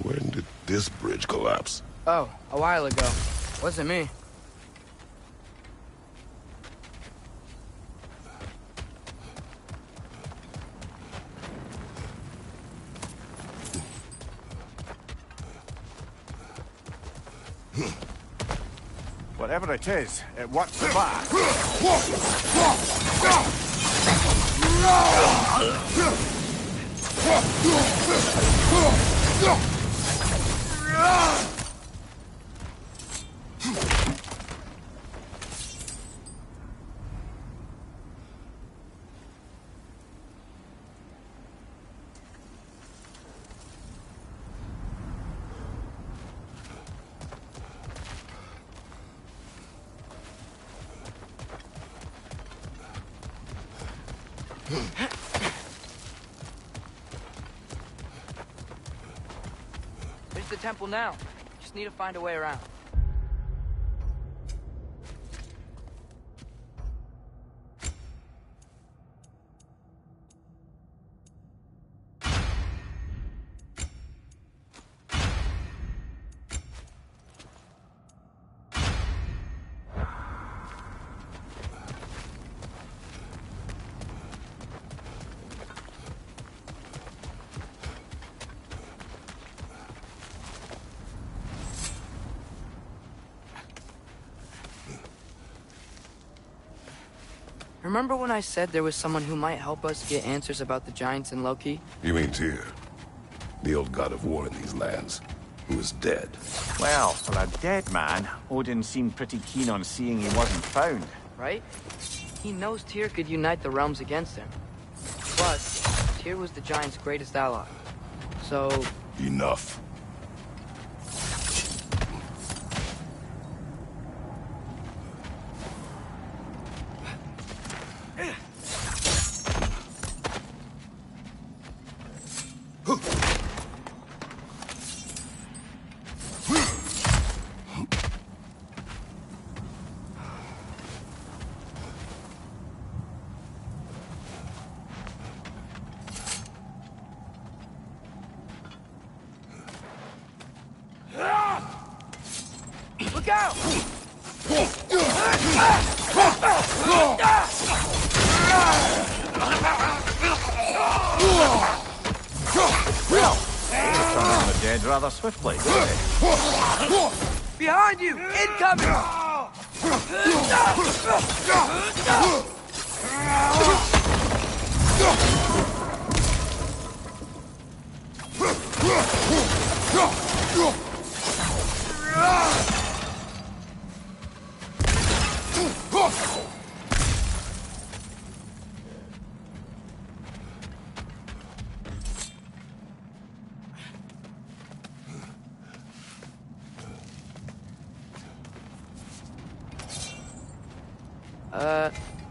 When did this bridge collapse? Oh, a while ago. Wasn't me. Whatever it is, it works fast. There's the temple now. Just need to find a way around. Remember when I said there was someone who might help us get answers about the giants and Loki? You mean Tyr, the old god of war in these lands, who is dead? Well, for a dead man, Odin seemed pretty keen on seeing he wasn't found. Right? He knows Tyr could unite the realms against him. Plus, Tyr was the giants' greatest ally. So... Enough. Look out! Well, they turned on the dead rather swiftly. Behind you! Incoming!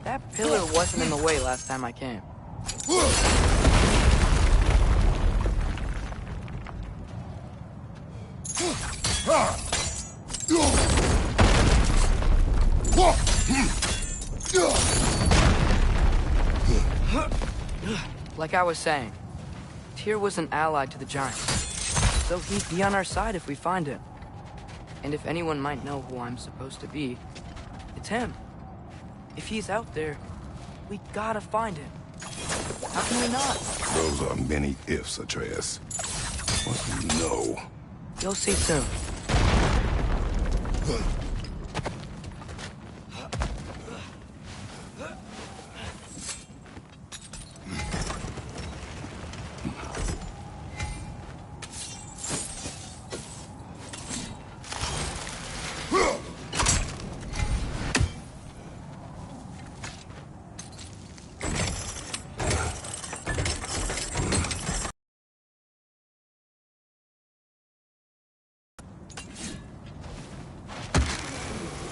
That pillar wasn't in the way last time I came. Like I was saying, Tyr was an ally to the giants, so he'd be on our side if we find him. And if anyone might know who I'm supposed to be, it's him. If he's out there, we gotta find him. How can we not? Those are many ifs, Atreus. What do you know? You'll see soon.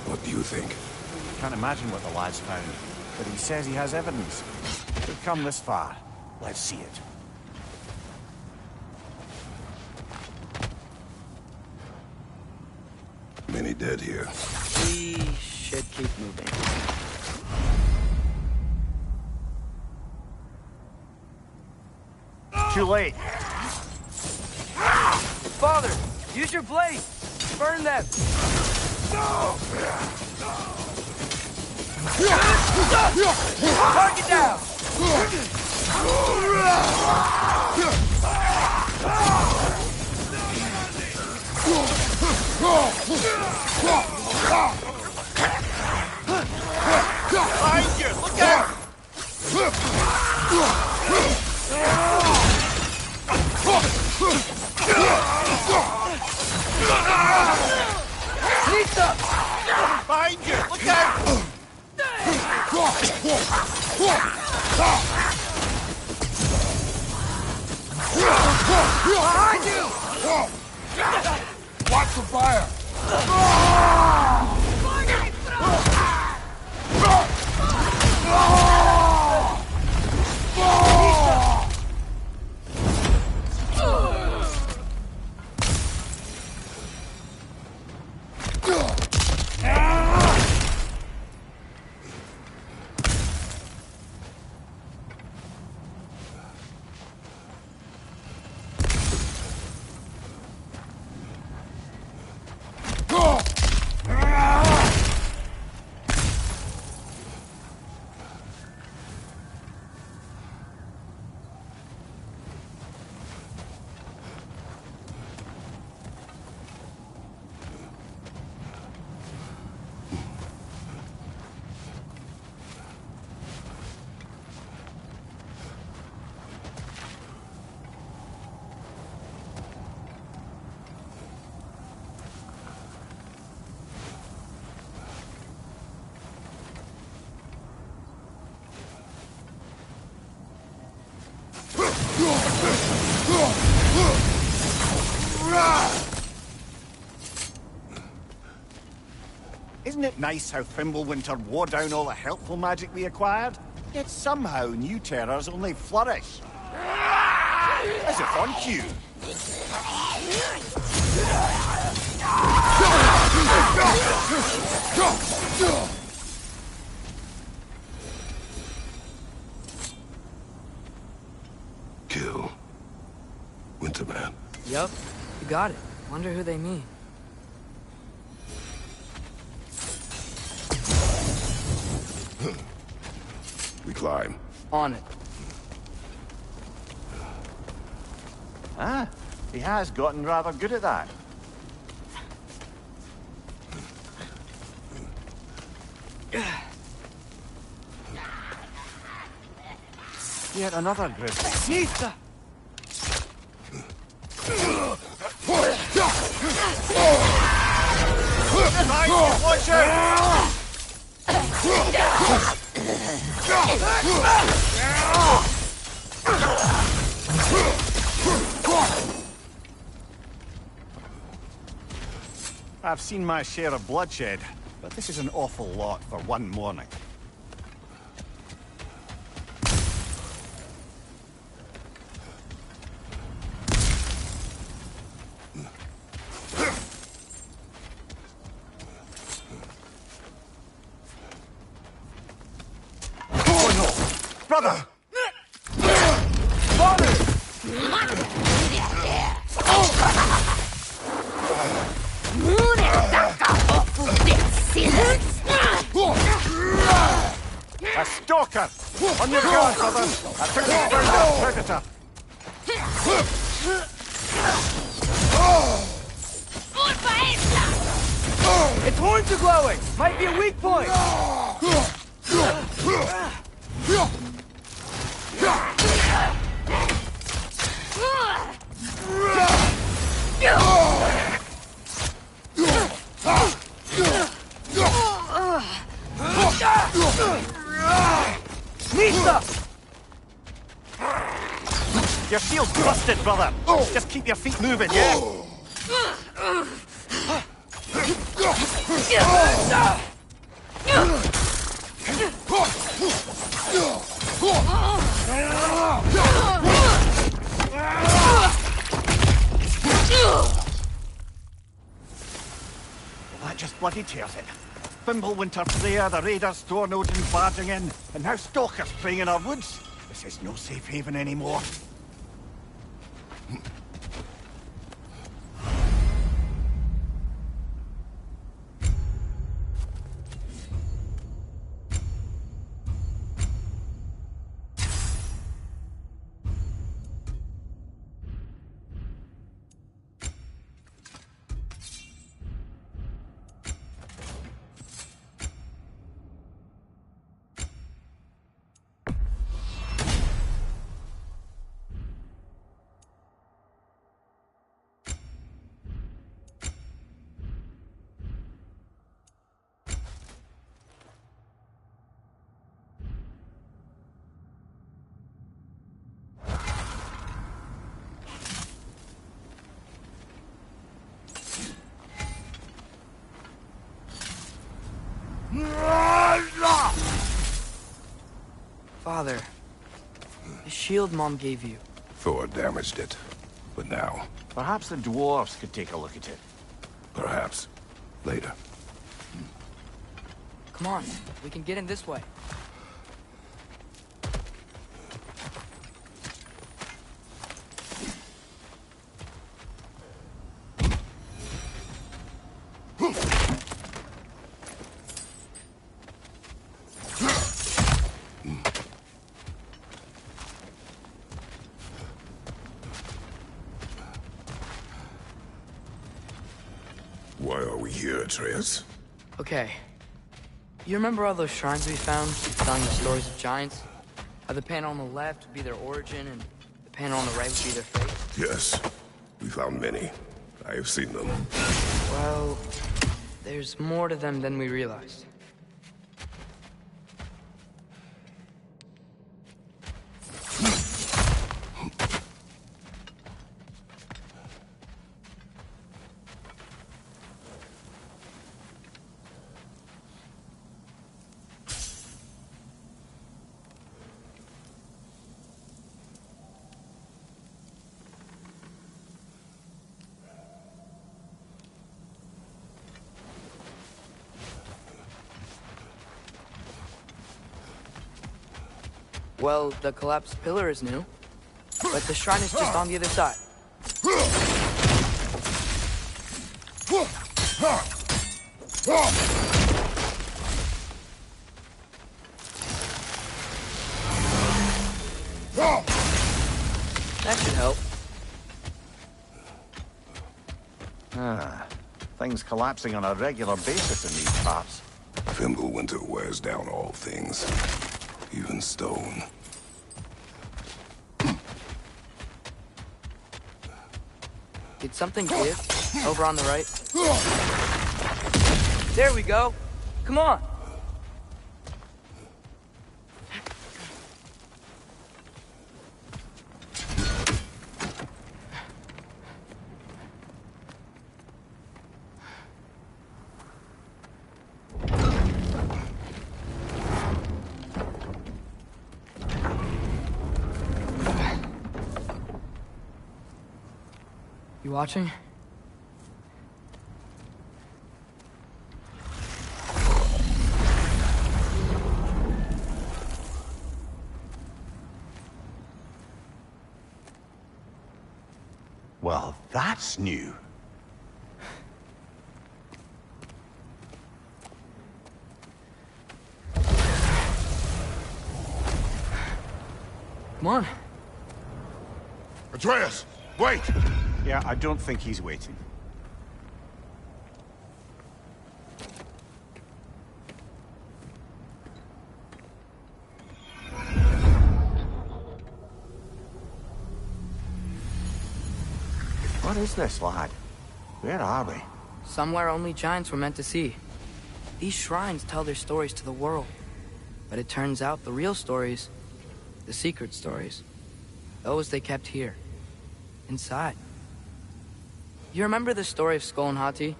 What do you think? Can't imagine what the lad's found, but he says he has evidence. We've come this far. Let's see it. dead here. We should keep moving. Too late. Father, use your blade! Burn them! Target down! Behind you! Look out! Behind you! Look out! Behind you! Watch the fire! Isn't it nice how Fimbulwinter wore down all the helpful magic we acquired? Yet somehow new terrors only flourish. As if on cue. Kill. Winterman. Yup, you got it. Wonder who they mean. We climb. On it. Ah, he has gotten rather good at that. Yet another grizzly. Nista! Watch out! I've seen my share of bloodshed, but this is an awful lot for one morning. Brother! A stalker! On your guard, brother! I took the bird predator! Its horns are glowing! Might be a weak point! Nista! Your shield's busted, brother! Just keep your feet moving, yeah? That just bloody tears it. Fimbulwinter Freya, the raiders, Stornodin barging in, and now stalkers preying in our woods. This is no safe haven anymore. Father, the shield Mom gave you. Thor damaged it. But now, Perhaps the dwarves could take a look at it. perhaps, later. Come on, we can get in this way. Why are we here, Atreus? Okay. You remember all those shrines we found, telling the stories of giants? How the panel on the left would be their origin, and the panel on the right would be their fate? Yes. We found many. I have seen them. Well, there's more to them than we realized. Well, the collapsed pillar is new, but the shrine is just on the other side. That should help. Things collapsing on a regular basis in these parts. Fimbulwinter wears down all things, even stone. Did something give? Over on the right? There we go! Come on! You watching? Well, that's new. Come on. Atreus, wait! Yeah, I don't think he's waiting. What is this, lad? Where are we? Somewhere only giants were meant to see. These shrines tell their stories to the world. But it turns out the real stories, the secret stories, those they kept here, inside. You remember the story of Skull and Hati?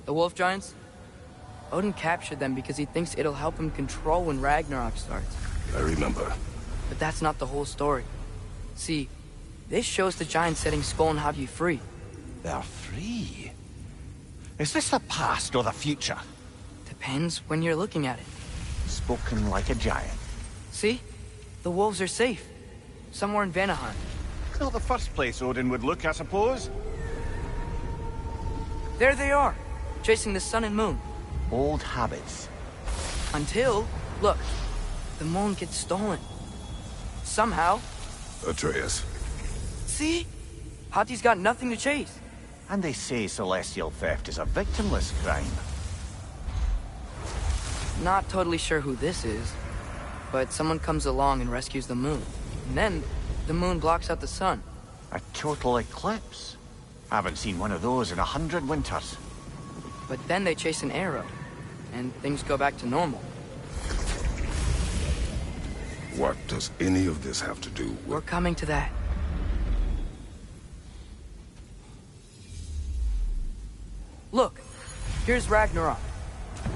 The wolf giants? Odin captured them because he thinks it'll help him control when Ragnarok starts. I remember. But that's not the whole story. See, this shows the giants setting Skull and Hati free. They're free. Is this the past or the future? Depends when you're looking at it. Spoken like a giant. See? The wolves are safe. Somewhere in Vanaheim. Not the first place Odin would look, I suppose. There they are, chasing the sun and moon. Old habits. Until, look, the moon gets stolen. Somehow. Atreus. See? Hati's got nothing to chase. And they say celestial theft is a victimless crime. Not totally sure who this is, but someone comes along and rescues the moon. And then, the moon blocks out the sun. A total eclipse. Haven't seen one of those in 100 winters. But then they chase an arrow, and things go back to normal. What does any of this have to do with... We're coming to that. Look, here's Ragnarok.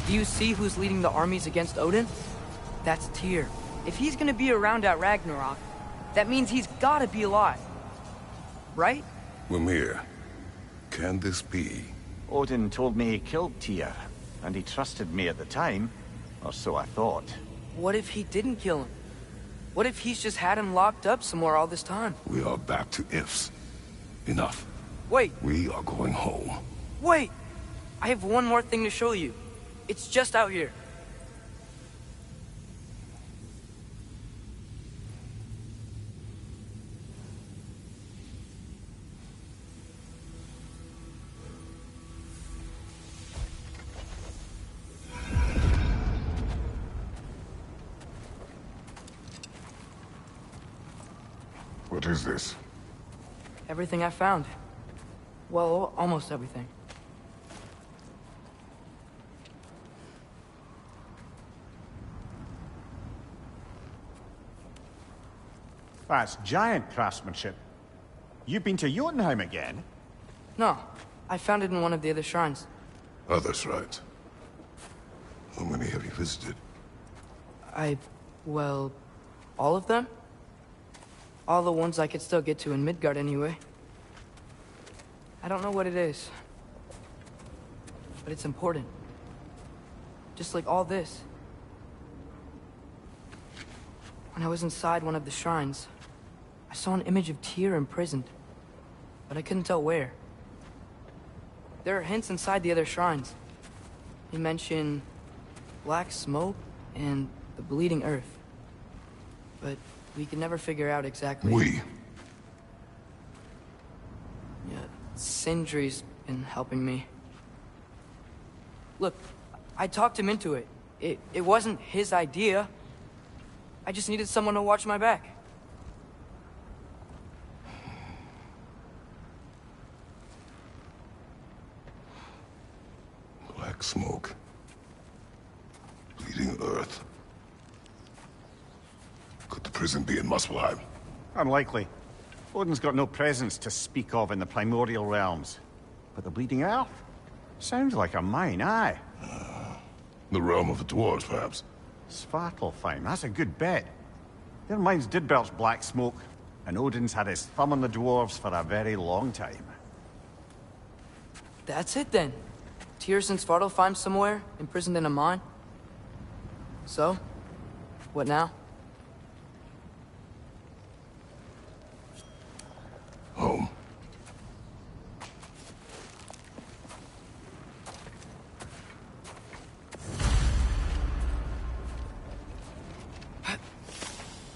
Do you see who's leading the armies against Odin? That's Tyr. If he's gonna be around at Ragnarok, that means he's gotta be alive. Right? Mimir, can this be? Odin told me he killed Tyr, and he trusted me at the time, or so I thought. What if he didn't kill him? What if he's just had him locked up somewhere all this time? We are back to ifs. Enough. Wait, We are going home. wait! I have one more thing to show you. It's just out here. What is this? Everything I found. Well, almost everything. That's giant craftsmanship. You've been to Jotunheim again? No, I found it in one of the other shrines. Other shrines. How many have you visited? Well, all of them? All the ones I could still get to in Midgard anyway. I don't know what it is. But it's important. Just like all this. When I was inside one of the shrines, I saw an image of Tyr imprisoned. But I couldn't tell where. There are hints inside the other shrines. They mention black smoke and the bleeding earth. But we could never figure out exactly... We? Yeah, Sindri's been helping me. Look, I talked him into it. It wasn't his idea. I just needed someone to watch my back. Black smoke. Bleeding earth. Could the prison be in Muspelheim? Unlikely. Odin's got no presence to speak of in the primordial realms. But the Bleeding Earth? Sounds like a mine, aye. The realm of the dwarves, perhaps? Svartalfheim, that's a good bet. Their mines did belch black smoke, and Odin's had his thumb on the dwarves for a very long time. That's it then. Tyr's in Svartalfheim somewhere, imprisoned in a mine. So, what now? Home.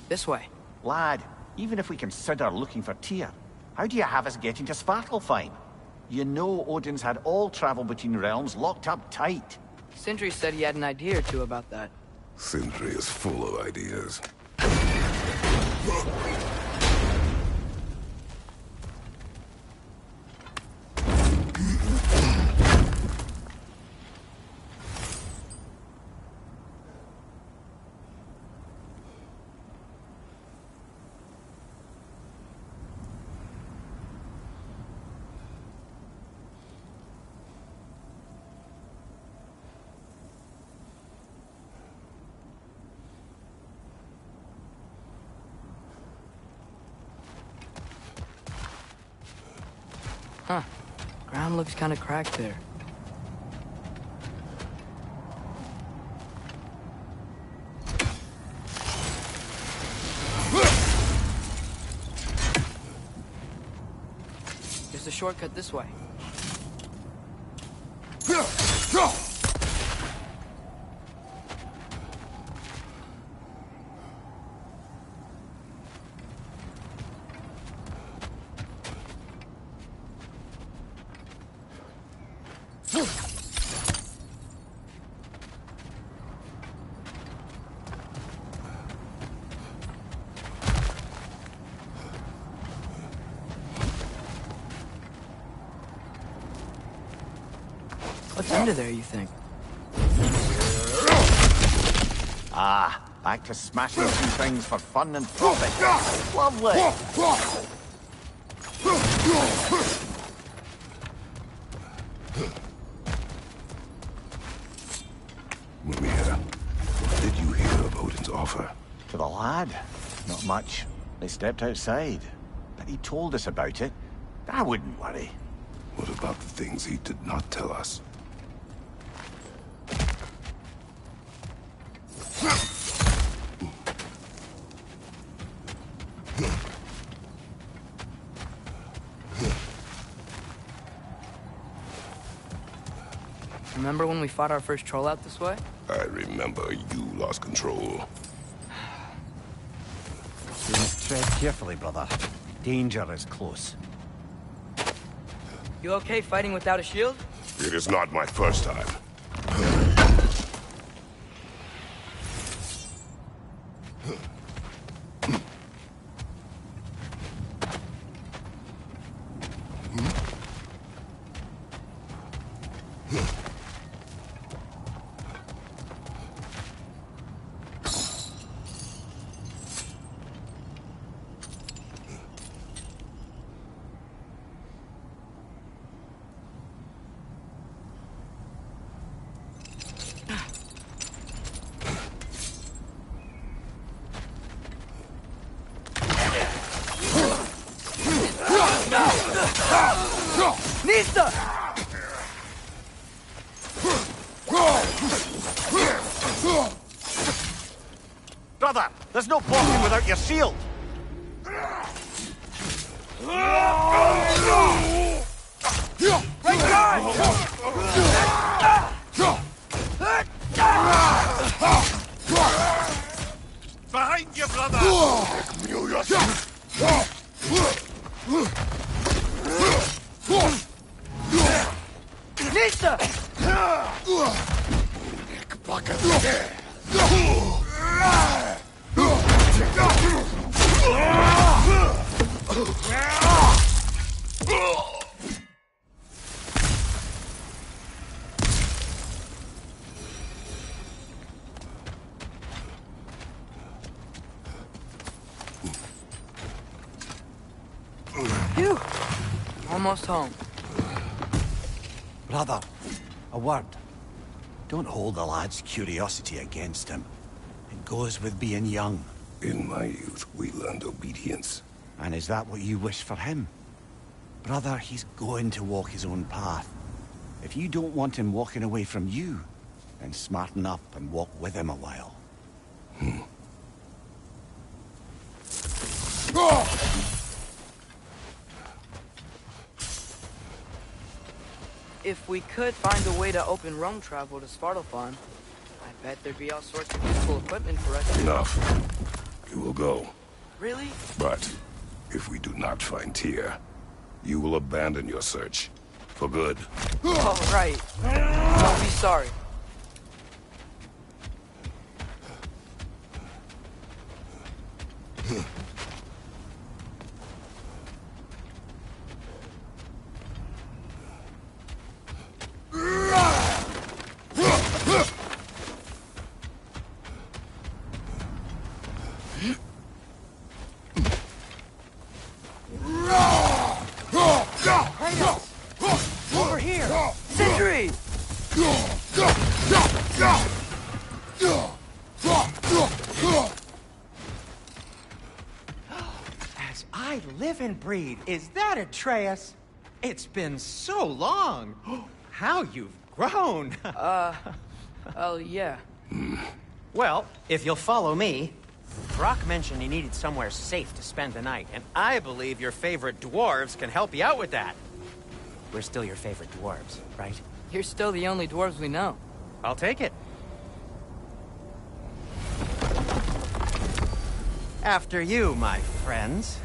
This way. Lad, even if we consider looking for Tyr, how do you have us getting to Svartalfheim? You know Odin's had all travel between realms locked up tight. Sindri said he had an idea or two about that. Sindri is full of ideas. Huh. Ground looks kind of cracked there. There's a shortcut this way. What's under there, you think? Ah, back to smashing some things for fun and profit. Lovely. Mimir, what did you hear of Odin's offer? To the lad? Not much. They stepped outside. But he told us about it. I wouldn't worry. What about the things he did not tell us? Remember when we fought our first troll out this way? I remember you lost control. You must tread carefully, brother. Danger is close. You okay fighting without a shield? It is not my first time. Nista! Brother, there's no blocking without your shield. Behind you, brother! Nista! Phew. Almost home. Brother, a word. Don't hold the lad's curiosity against him. It goes with being young. In my youth, we learned obedience. And is that what you wish for him? Brother, he's going to walk his own path. If you don't want him walking away from you, then smarten up and walk with him a while. If we could find a way to open roam travel to Svartalfheim, I bet there'd be all sorts of useful equipment for us. Enough. We will go. Really? But if we do not find Tyr, you will abandon your search. For good. Oh, right. Don't be sorry. Over here! Sentry! As I live and breathe, is that Atreus? It's been so long. How you've grown. Oh, yeah. Well, if you'll follow me. Brock mentioned he needed somewhere safe to spend the night, and I believe your favorite dwarves can help you out with that. we're still your favorite dwarves, right? You're still the only dwarves we know. I'll take it. After you, my friends.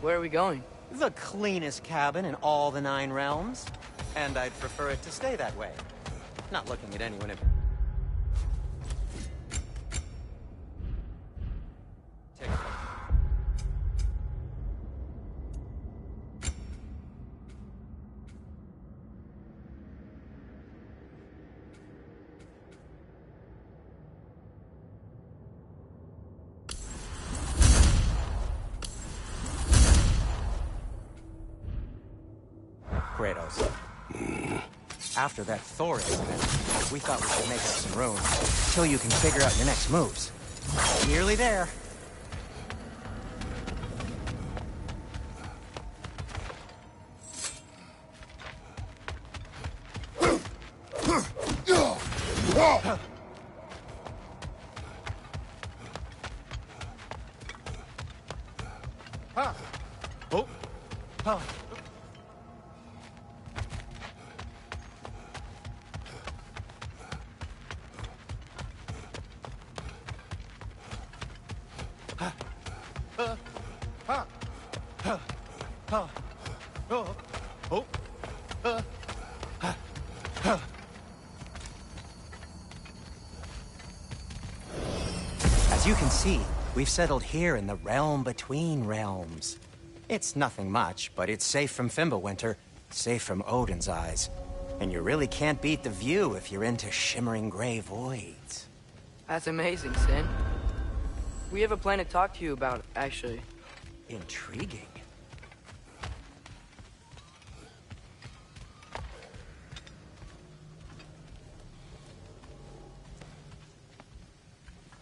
Where are we going? The cleanest cabin in all the 9 realms. And I'd prefer it to stay that way. Not looking at anyone in... Kratos. After that Thor incident, we thought we could make up some room until you can figure out your next moves. Nearly there. As you can see, we've settled here in the realm between realms. It's nothing much, but it's safe from Fimbulwinter, safe from Odin's eyes. And you really can't beat the view if you're into shimmering gray voids. That's amazing, Sin. We have a plan to talk to you about, actually. Intriguing.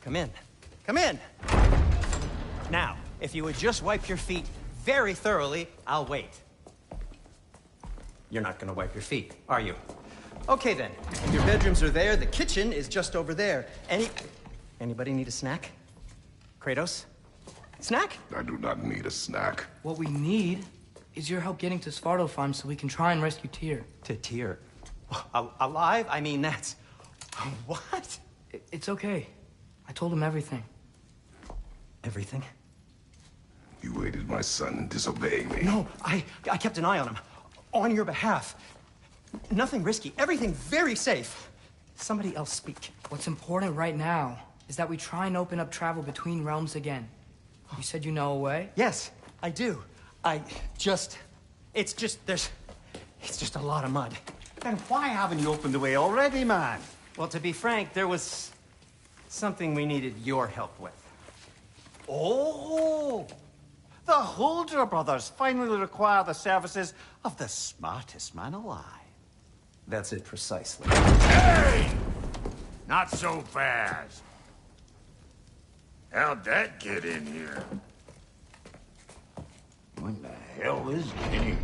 Come in. Come in! Now, if you would just wipe your feet very thoroughly, I'll wait. You're not gonna wipe your feet, are you? Okay then, your bedrooms are there, the kitchen is just over there. Anybody need a snack? Kratos? Snack? I do not need a snack. What we need is your help getting to Svartalfheim so we can try and rescue Tyr. To Tyr? Alive? I mean, that's... What? It's okay. I told him everything. Everything? You aided my son in disobeying me. No, I kept an eye on him. On your behalf. Nothing risky. Everything very safe. Somebody else speak. What's important right now is that we try and open up travel between realms again. You said you know a way? Yes, I do. It's just a lot of mud. Then why haven't you opened the way already, man? Well, to be frank, there was something we needed your help with. Oh! The Holder brothers finally require the services of the smartest man alive. That's it precisely. Hey! Not so fast. How'd that get in here? What the hell is it anyway?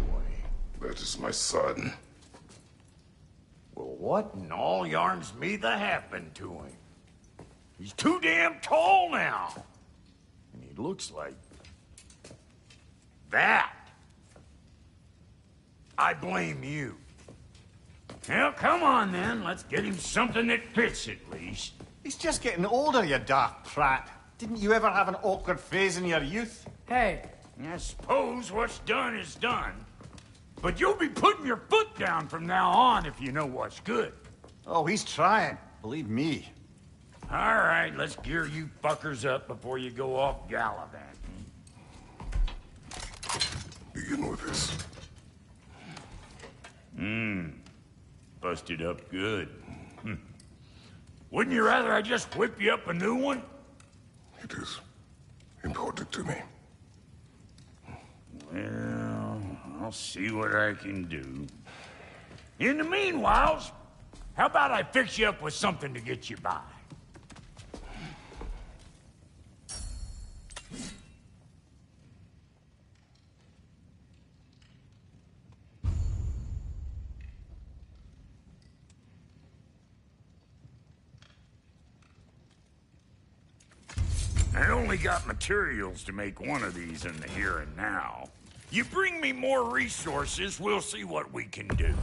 That is my son. Well, what in all yarns me that happened to him? He's too damn tall now. And he looks like... that. I blame you. Well, come on then. Let's get him something that fits at least. He's just getting older, you dark prat. Didn't you ever have an awkward phase in your youth? Hey. I suppose what's done is done. But you'll be putting your foot down from now on if you know what's good. Oh, he's trying. Believe me. All right, let's gear you fuckers up before you go off gallivanting. Begin with this. Busted up good. Wouldn't you rather I just whip you up a new one? It is important to me. Well, I'll see what I can do. In the meanwhile, how about I fix you up with something to get you by? I only got materials to make one of these in the here and now. You bring me more resources, we'll see what we can do.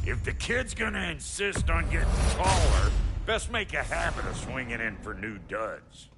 If the kid's gonna insist on getting taller, best make a habit of swinging in for new duds.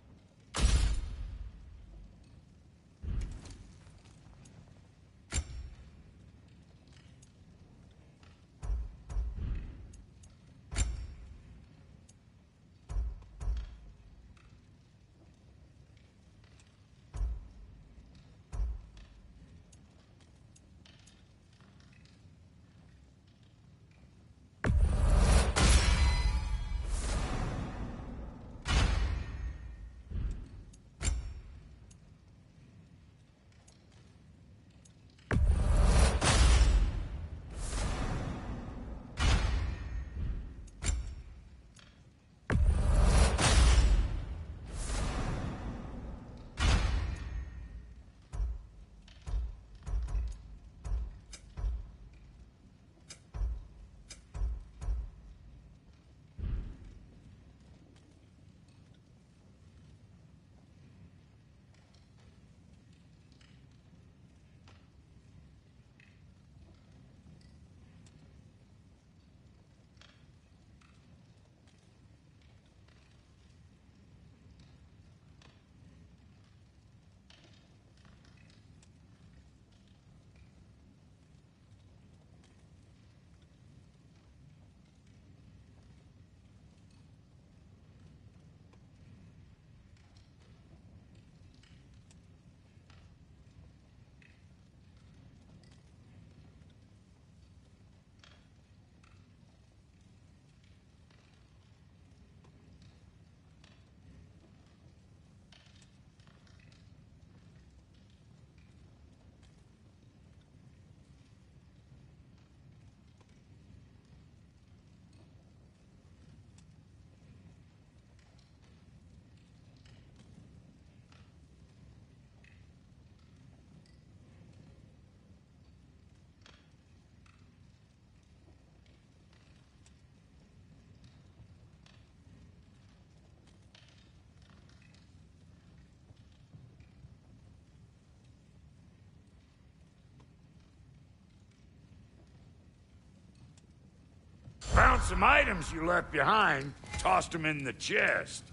some items you left behind, tossed them in the chest.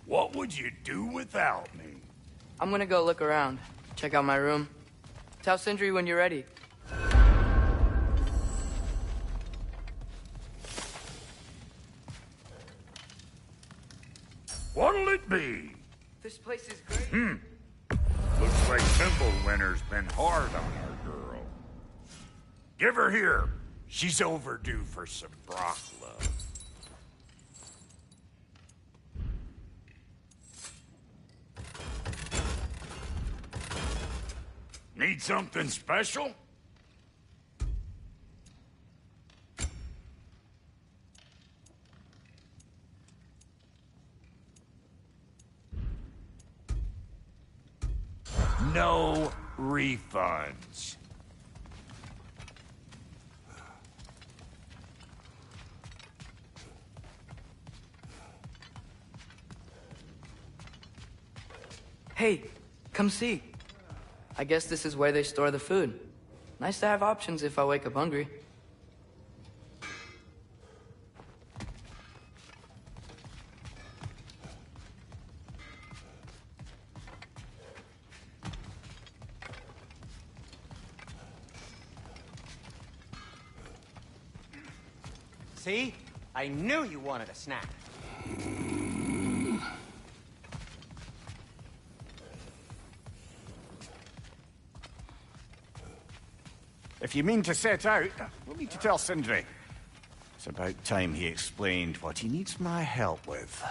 What would you do without me? I'm gonna go look around. Check out my room. Tell Sindri when you're ready. What'll it be? This place is great. Looks like Winter's been hard on our girl. Give her here. She's overdue for some Brock love. Need something special? No refunds. Hey, come see. I guess this is where they store the food. Nice to have options if I wake up hungry. See? I knew you wanted a snack. If you mean to set out, we'll need to tell Sindri. It's about time he explained what he needs my help with.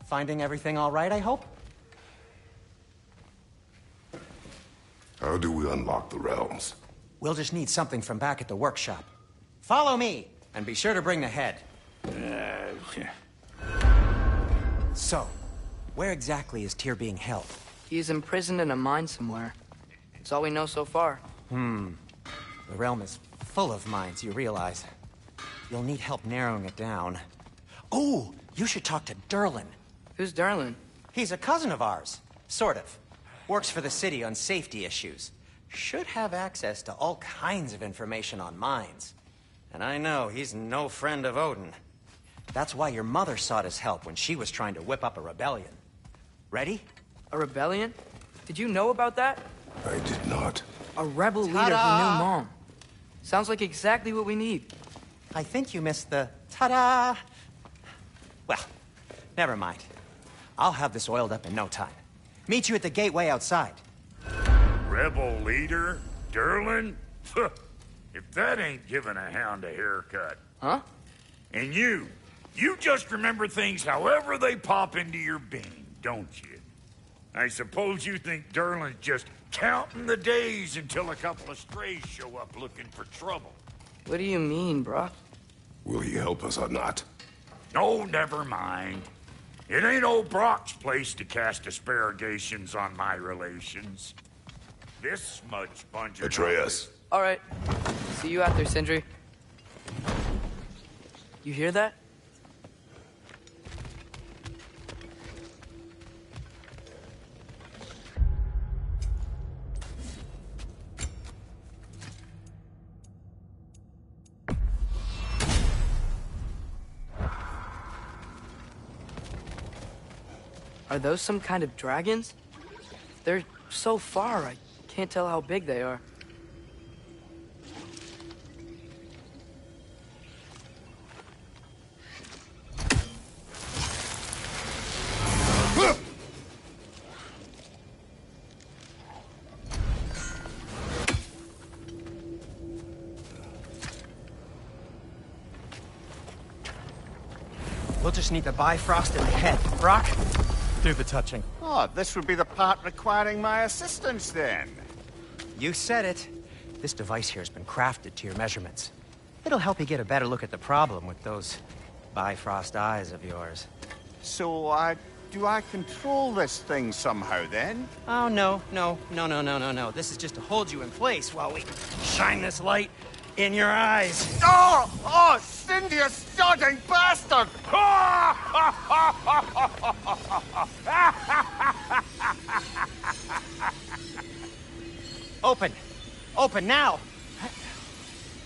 Finding everything all right, I hope? How do we unlock the realms? We'll just need something from back at the workshop. Follow me, and be sure to bring the head. So, where exactly is Tyr being held? He's imprisoned in a mine somewhere. That's all we know so far. The realm is full of mines, you realize. You'll need help narrowing it down. Oh, you should talk to Durlin. Who's Darlin? He's a cousin of ours. Sort of. Works for the city on safety issues. Should have access to all kinds of information on mines. And I know he's no friend of Odin. That's why your mother sought his help when she was trying to whip up a rebellion. Ready? A rebellion? Did you know about that? I did not. A rebel leader who knew Mom. Sounds like exactly what we need. I think you missed the ta-da. Well, never mind. I'll have this oiled up in no time. Meet you at the gateway outside. Rebel leader? Durlin? If that ain't giving a hound a haircut. Huh? And you, You just remember things however they pop into your being, don't you? I suppose you think Durlin's just counting the days until a couple of strays show up looking for trouble. What do you mean, bruh? Will he help us or not? Oh, never mind. It ain't old Brock's place to cast asparagations on my relations. This smudge sponge... Atreus. All right. See you out there, Sindri. You hear that? Are those some kind of dragons? They're so far, I can't tell how big they are. We'll just need the Bifrost in the head. Brock, do the touching. Oh, this would be the part requiring my assistance, then. You said it. This device here has been crafted to your measurements. It'll help you get a better look at the problem with those Bifrost eyes of yours. So, do I control this thing somehow, then? Oh, no. This is just to hold you in place while we shine this light in your eyes. Oh, Cindy, you sodding bastard! Open now!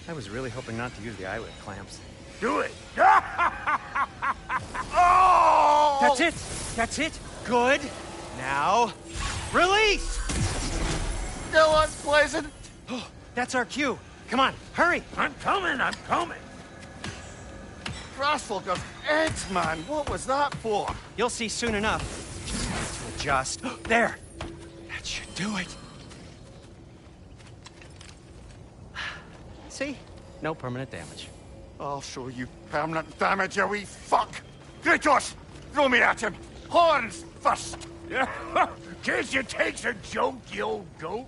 I was really hoping not to use the eyelid clamps. Do it! Oh! That's it! Good! Now, release! Still unpleasant. Oh, that's our cue. Come on, hurry! I'm coming! Grassfolk of eggs, man. What was that for? You'll see soon enough. Just have to adjust. There! That should do it. See? No permanent damage. I'll show you permanent damage, you wee fuck! Kratos! Throw me at him! Horns first! Guess you takes a joke, you old goat.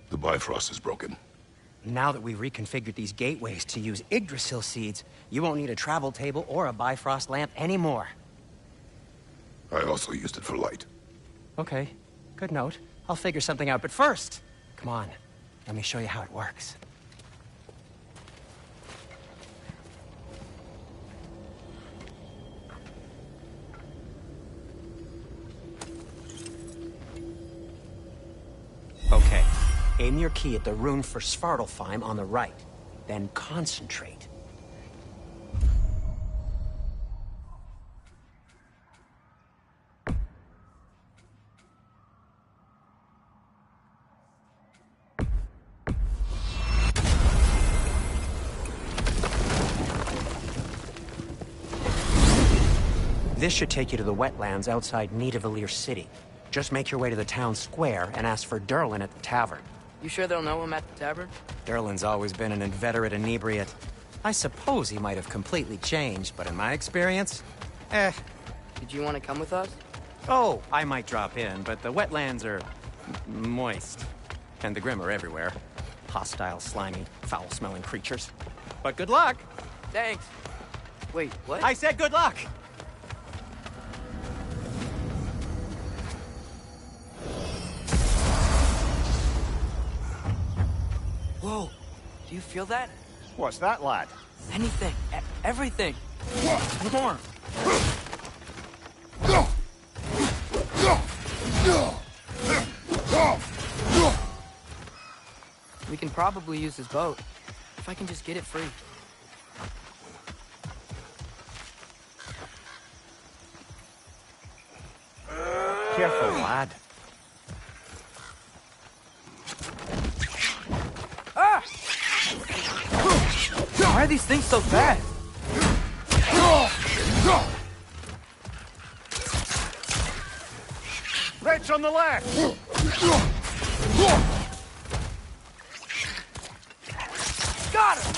The Bifrost is broken. Now that we've reconfigured these gateways to use Yggdrasil seeds, you won't need a travel table or a Bifrost lamp anymore. I also used it for light. Okay, good note. I'll figure something out, but first, come on, let me show you how it works. Okay, aim your key at the rune for Svartalfheim on the right, then concentrate. This should take you to the wetlands outside Nidavellir City. Just make your way to the town square and ask for Durlin at the tavern. You sure they'll know him at the tavern? Durlin's always been an inveterate inebriate. I suppose he might have completely changed, but in my experience, Did you want to come with us? Oh, I might drop in, but the wetlands are moist. And the Grim are everywhere. Hostile, slimy, foul-smelling creatures. But good luck! Thanks. Wait, what? I said good luck! Whoa, do you feel that? What's that, lad? Anything, everything. More. We can probably use his boat, if I can just get it free. Careful, lad. Ah! Why are these things so fast? giants on the left! Got him!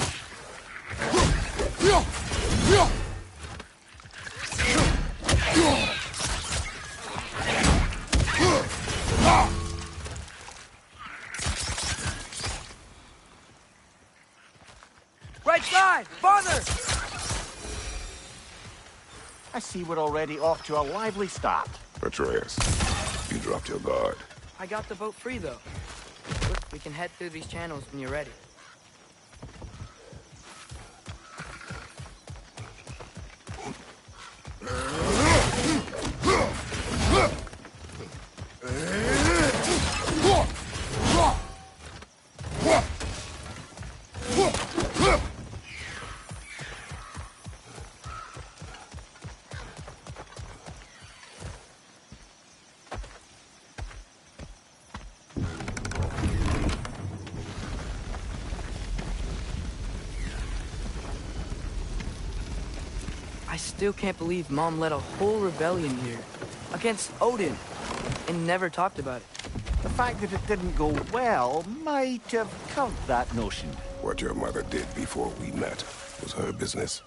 Right side! Farther! I see we're already off to a lively start. Atreus, you dropped your guard. I got the boat free, though. Look, we can head through these channels when you're ready. I still can't believe Mom led a whole rebellion here against Odin and never talked about it. The fact that it didn't go well might have curbed that notion. What your mother did before we met was her business.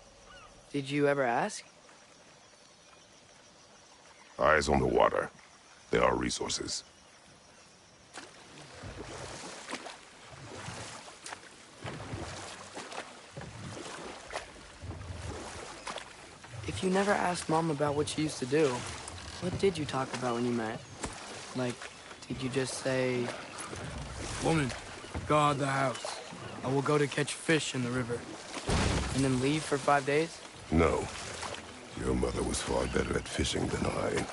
Did you ever ask? Eyes on the water. There are resources. If you never asked Mom about what she used to do, what did you talk about when you met? Like, did you just say... Woman, guard the house. I will go to catch fish in the river. And then leave for 5 days? No. Your mother was far better at fishing than I.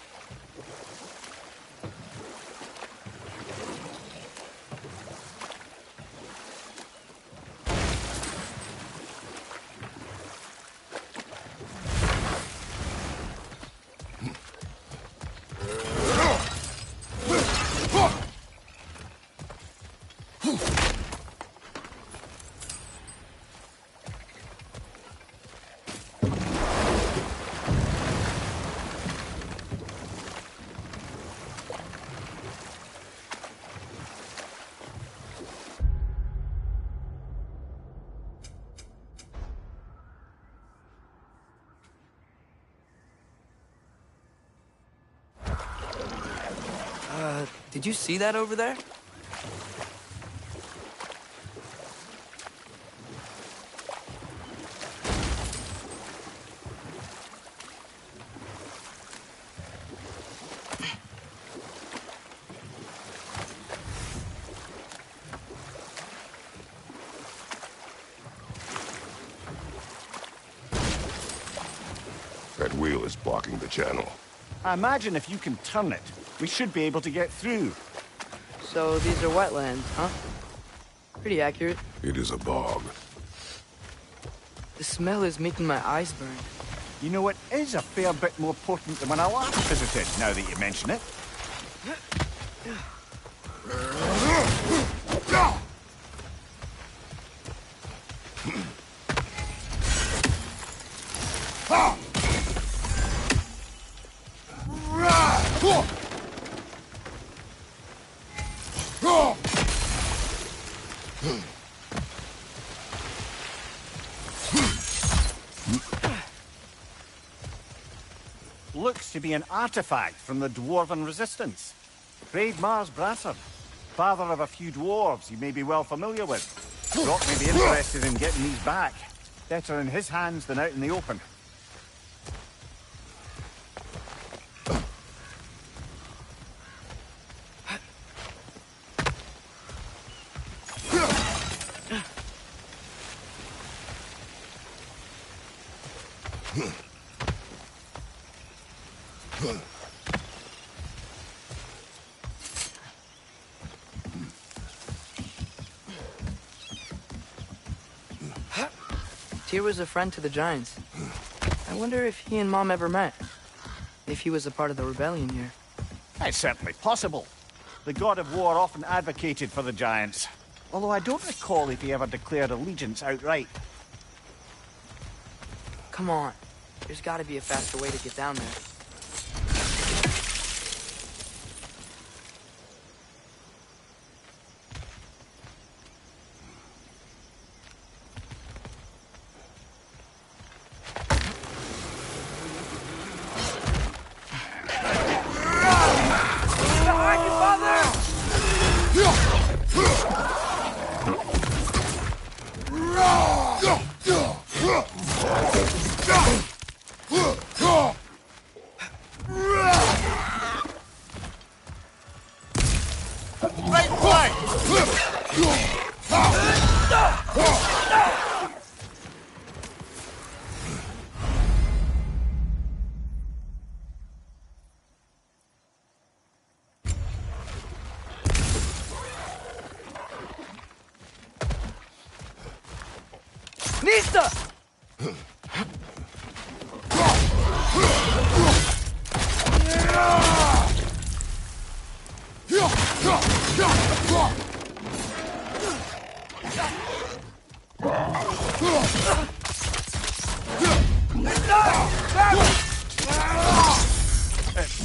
Did you see that over there? That wheel is blocking the channel. I imagine if you can turn it, we should be able to get through. So these are wetlands, huh? Pretty accurate. It is a bog. The smell is making my eyes burn. You know, it is a fair bit more potent than when I last visited, now that you mention it. Looks to be an artifact from the Dwarven Resistance. Mars Brasser, father of a few dwarves you may be well familiar with. Rock may be interested in getting these back. Better in his hands than out in the open. Tyr was a friend to the Giants. I wonder if he and Mom ever met. If he was a part of the rebellion here. It's certainly possible. The god of war often advocated for the Giants. Although I don't recall if he ever declared allegiance outright. Come on. There's gotta be a faster way to get down there. Nista!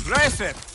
Impressive!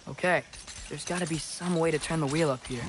Okay, there's gotta be some way to turn the wheel up here.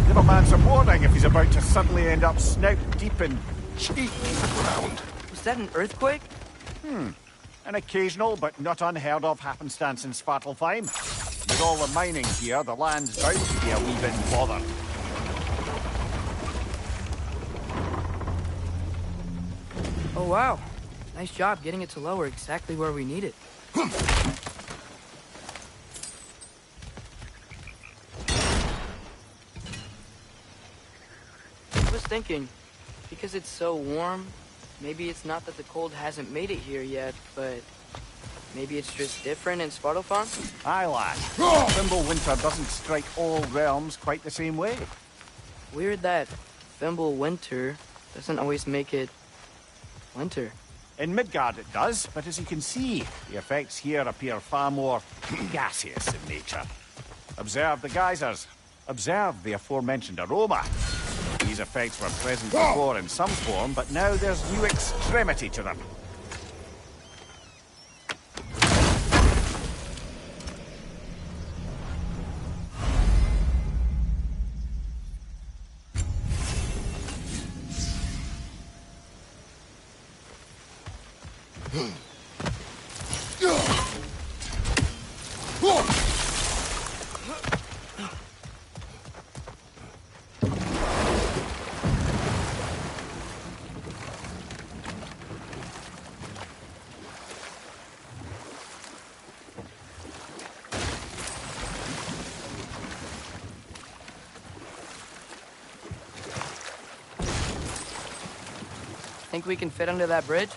Give a man some warning if he's about to suddenly end up snout deep in cheek ground. Was that an earthquake? An occasional but not unheard of happenstance in Svartalfheim. With all the mining here, the land's bound to be a wee bit bothered. Oh wow, nice job getting it to lower exactly where we need it. I was thinking, because it's so warm, maybe it's not that the cold hasn't made it here yet, but maybe it's just different in Svartalfheim? Aye, lad. Winter doesn't strike all realms quite the same way. Weird that Winter doesn't always make it winter. In Midgard it does, but as you can see, the effects here appear far more gaseous in nature. Observe the geysers. Observe the aforementioned aroma. These effects were present before in some form, but now there's new extremity to them. Think we can fit under that bridge?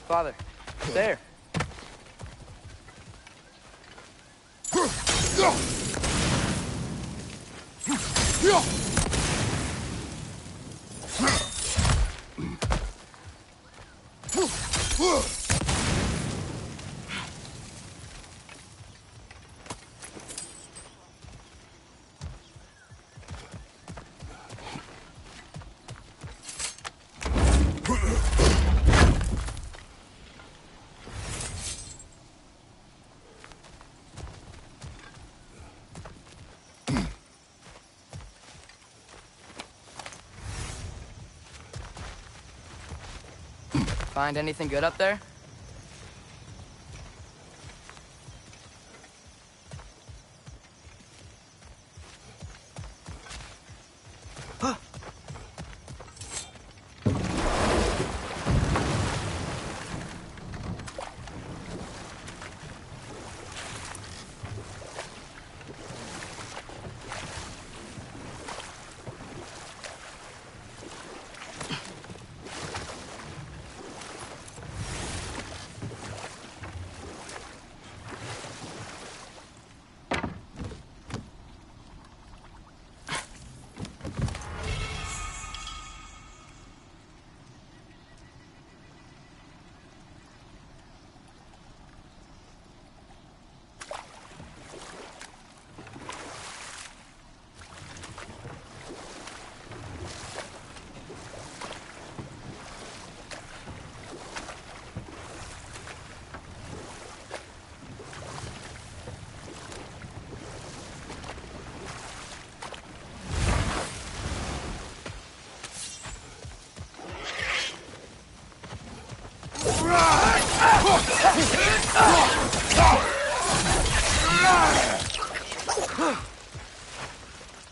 Father, there. Find anything good up there?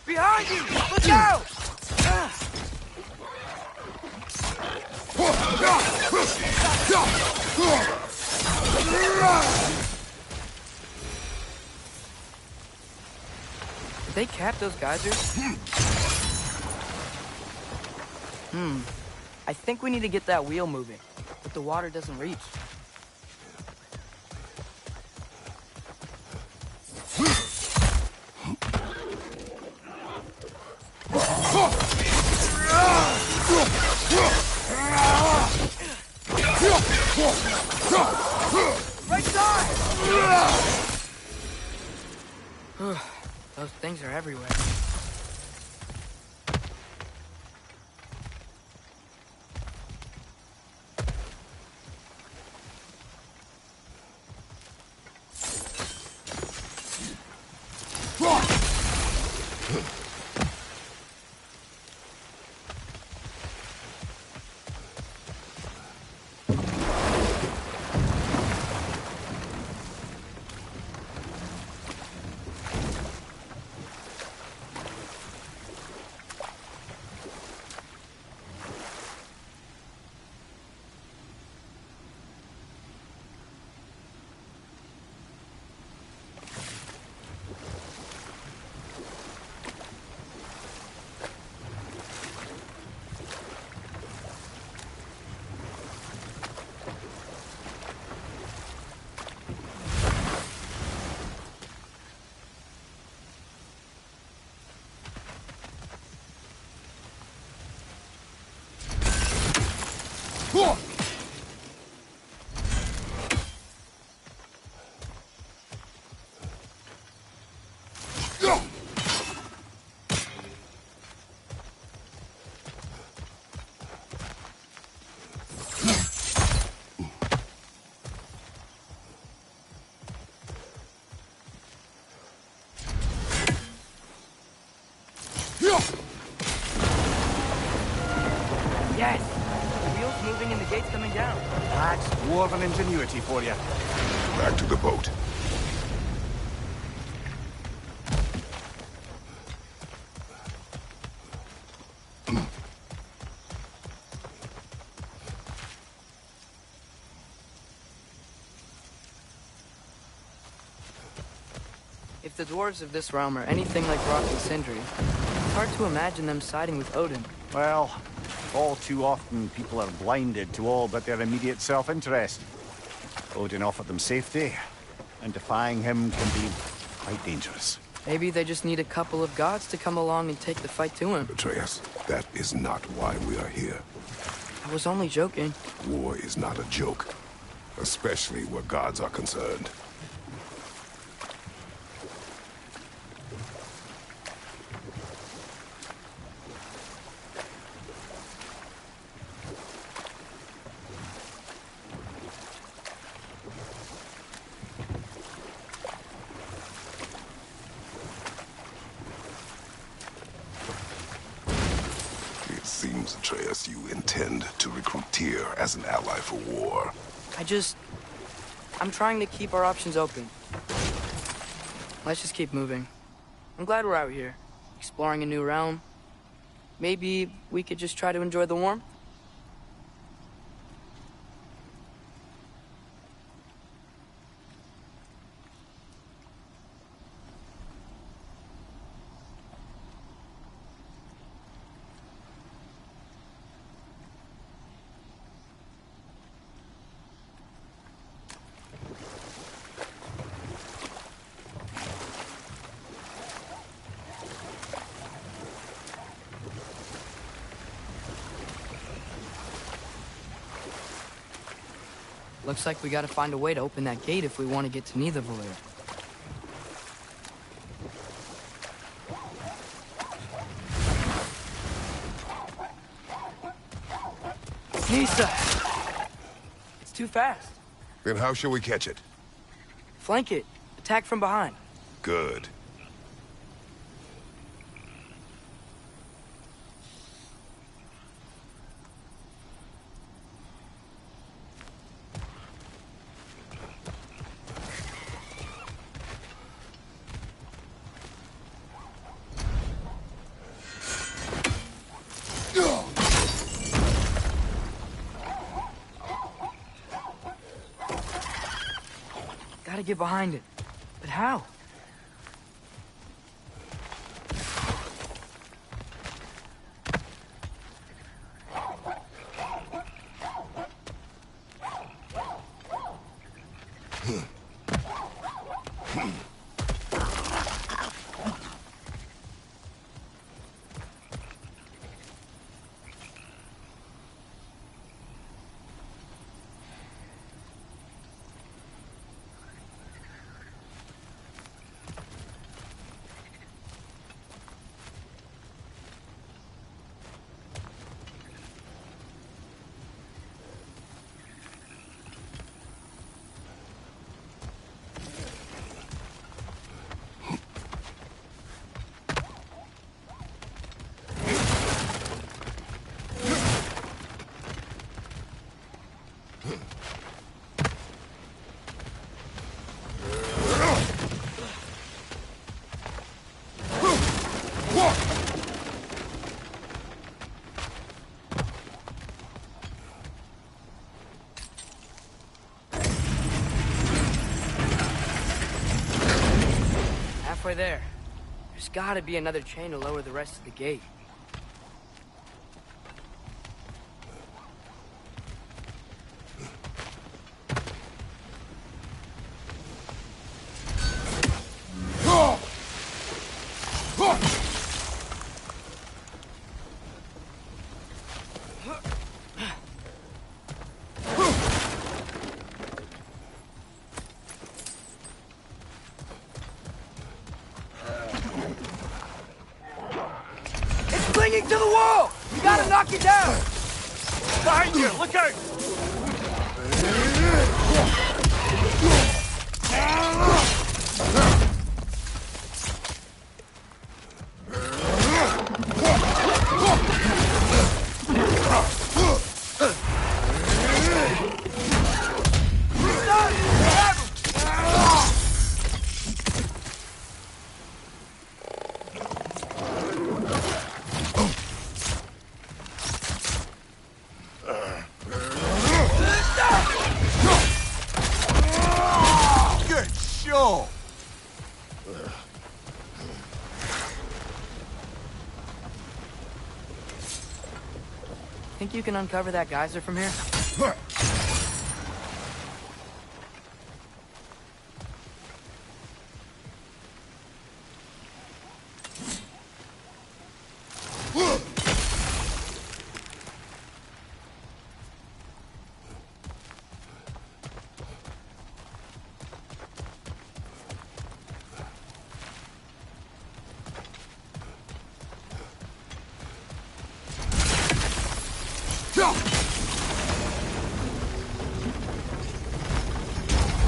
Behind you! Look out! Did they cap those geysers? I think we need to get that wheel moving, but the water doesn't reach. Right side! Those things are everywhere. Yes! The wheel's moving and the gate's coming down. That's dwarven ingenuity for you. Back to the boat. If the dwarves of this realm are anything like Rock and Sindri, it's hard to imagine them siding with Odin. Well, all too often people are blinded to all but their immediate self-interest. Odin offered them safety, and defying him can be quite dangerous. Maybe they just need a couple of gods to come along and take the fight to him. Atreus, that is not why we are here. I was only joking. War is not a joke, especially where gods are concerned. Seems, Atreus, you intend to recruit Tyr as an ally for war. I'm trying to keep our options open. Let's just keep moving. I'm glad we're out here, exploring a new realm. Maybe we could just try to enjoy the warmth? Looks like we gotta find a way to open that gate if we want to get to Nidavellir. Nisa! It's too fast. Then how shall we catch it? Flank it. Attack from behind. Good. Gotta get behind it. But how? Halfway there. There's gotta be another chain to lower the rest of the gate. To the wall! You gotta knock it down! Behind you! Look out! Good show! Think you can uncover that geyser from here?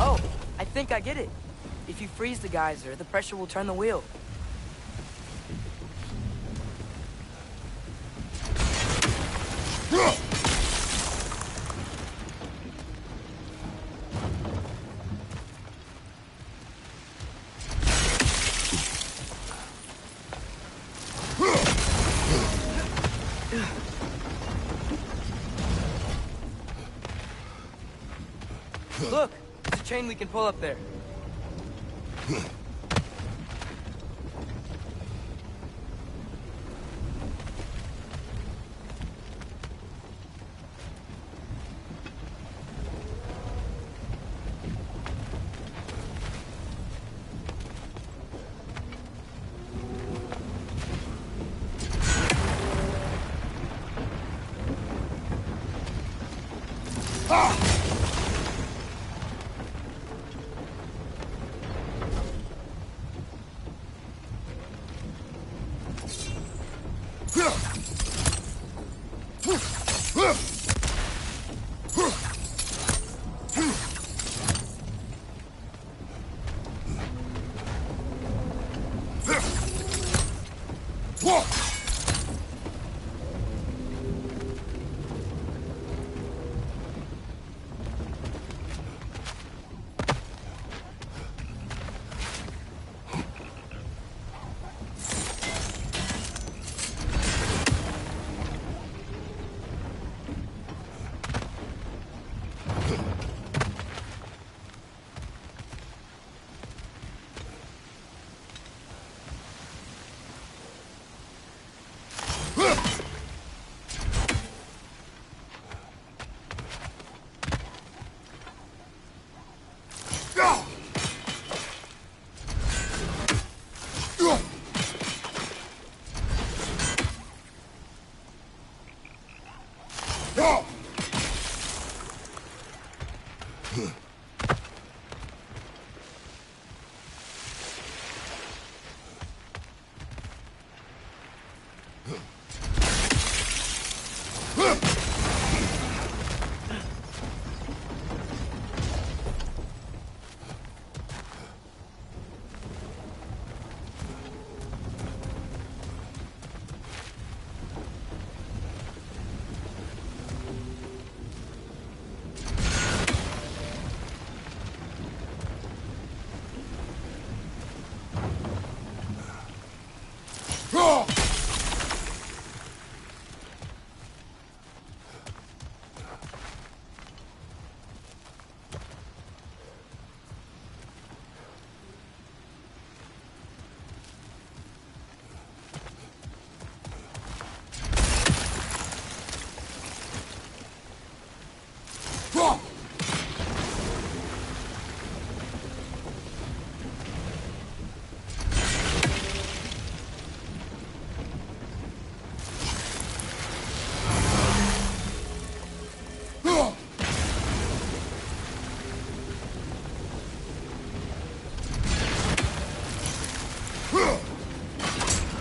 Oh, I think I get it. If you freeze the geyser, the pressure will turn the wheel. Look, there's a chain we can pull up there.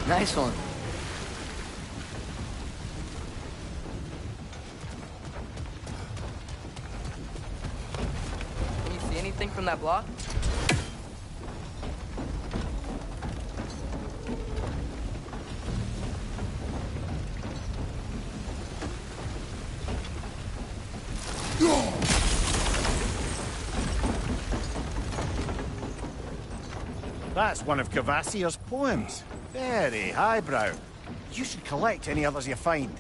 Nice one. anything from that block? That's one of Kvasir's poems. Very highbrow. You should collect any others you find.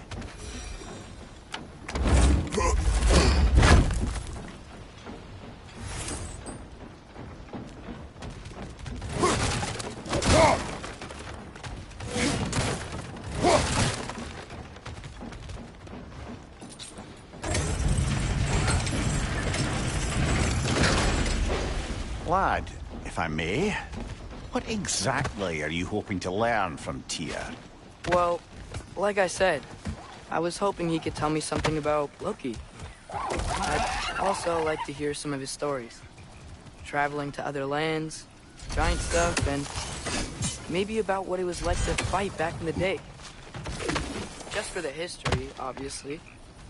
Lad, if I may, what exactly are you hoping to learn from Tyr? Well, like I said, I was hoping he could tell me something about Loki. I'd also like to hear some of his stories. Traveling to other lands, giant stuff, and maybe about what it was like to fight back in the day. Just for the history, obviously.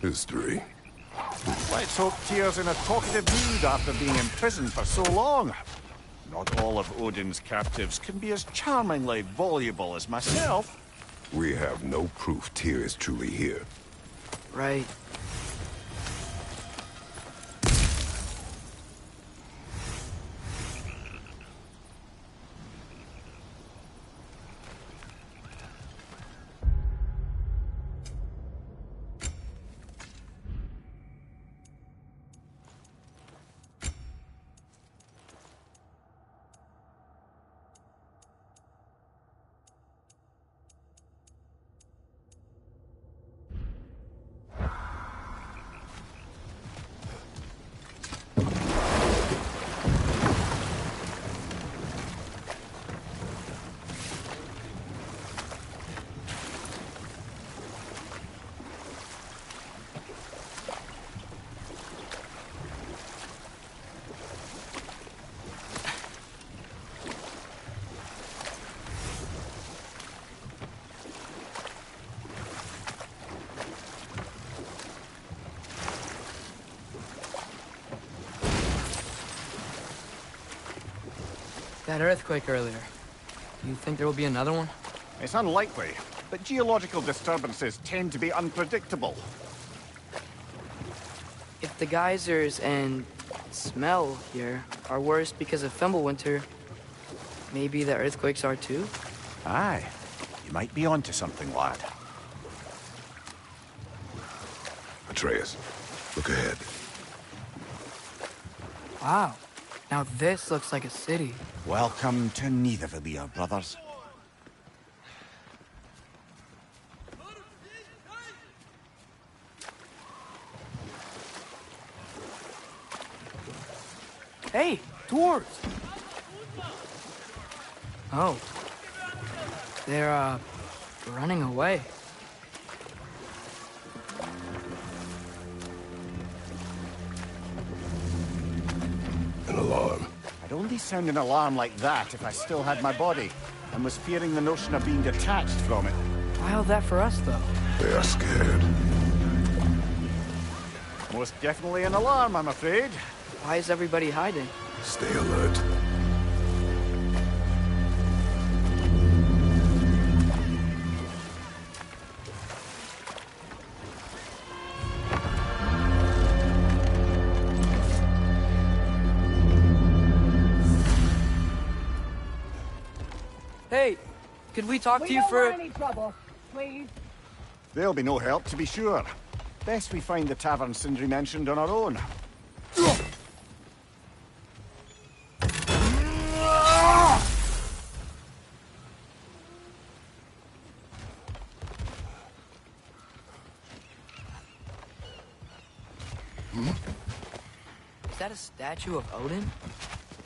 History? Let's hope Tyr's in a talkative mood after being imprisoned for so long. Not all of Odin's captives can be as charmingly voluble as myself. We have no proof Tyr is truly here. Right. That earthquake earlier. Do you think there will be another one? It's unlikely, but geological disturbances tend to be unpredictable. If the geysers and smell here are worse because of Fimbulwinter, maybe the earthquakes are too? Aye. You might be onto something, lad. Atreus, look ahead. Wow. Now this looks like a city. Welcome to Nidavellir, brothers. Hey, dwarves! Oh. They're, running away. An alarm. I'd only sound an alarm like that if I still had my body, and was fearing the notion of being detached from it. Why all that for us, though? They are scared. Most definitely an alarm, I'm afraid. Why is everybody hiding? Stay alert. Hey, could we talk to you for... We don't want any trouble, please. There'll be no help, to be sure. Best we find the tavern Sindri mentioned on our own. Is that a statue of Odin?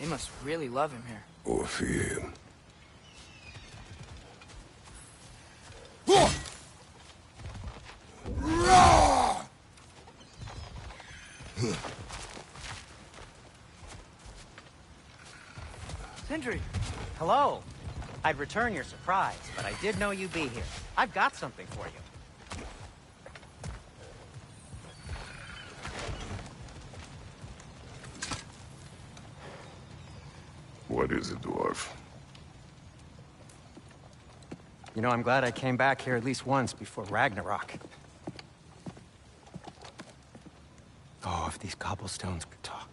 They must really love him here. Or fear him. Sindri! Hello. I'd return your surprise, but I did know you'd be here. I've got something for you. What is it, dwarf? You know, I'm glad I came back here at least once before Ragnarok. Oh, if these cobblestones could talk.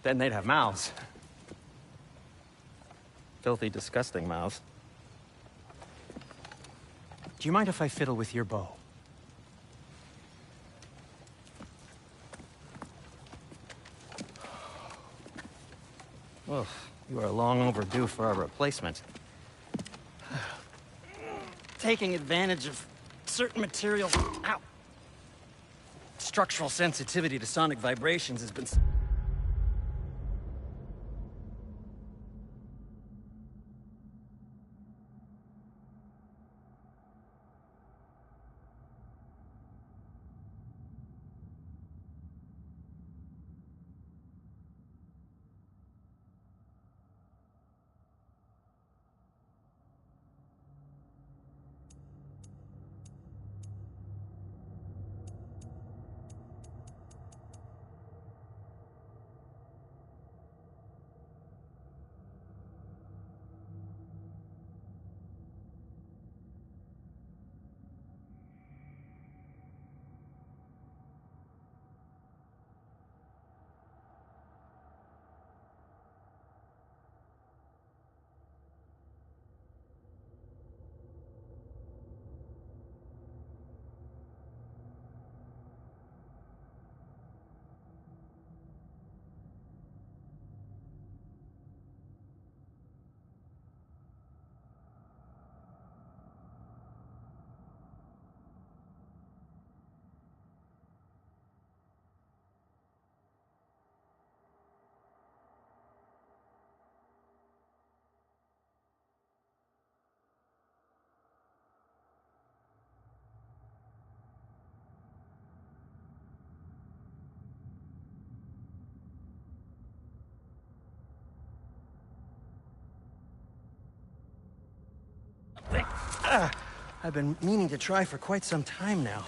Then they'd have mouths. Filthy, disgusting mouths. Do you mind if I fiddle with your bow? Well, you are long overdue for a replacement. Taking advantage of certain materials. Ow! Structural sensitivity to sonic vibrations has been... I've been meaning to try for quite some time now.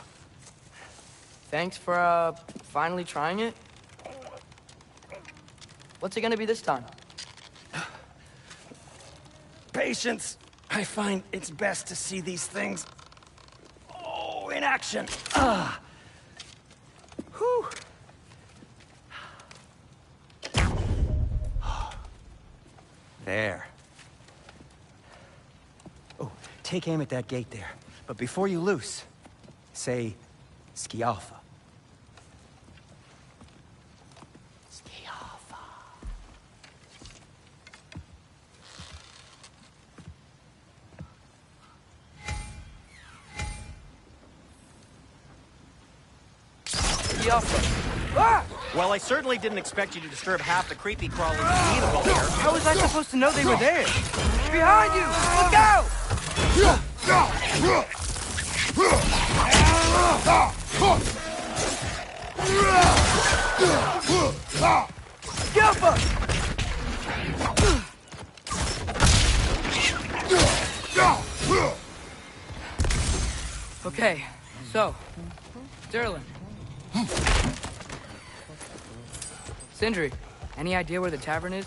Thanks for, finally trying it. What's it gonna be this time? Patience. I find it's best to see these things... oh, in action. Whew. There. Oh, take aim at that gate there. But before you loose, say, Skialfa. Skialfa. Skialfa. Ah! Well, I certainly didn't expect you to disturb half the creepy crawlers amenable here. How was I supposed to know they were there? Behind you! Look out! Skialfa! Okay, so, Sterling. Sindri, any idea where the tavern is?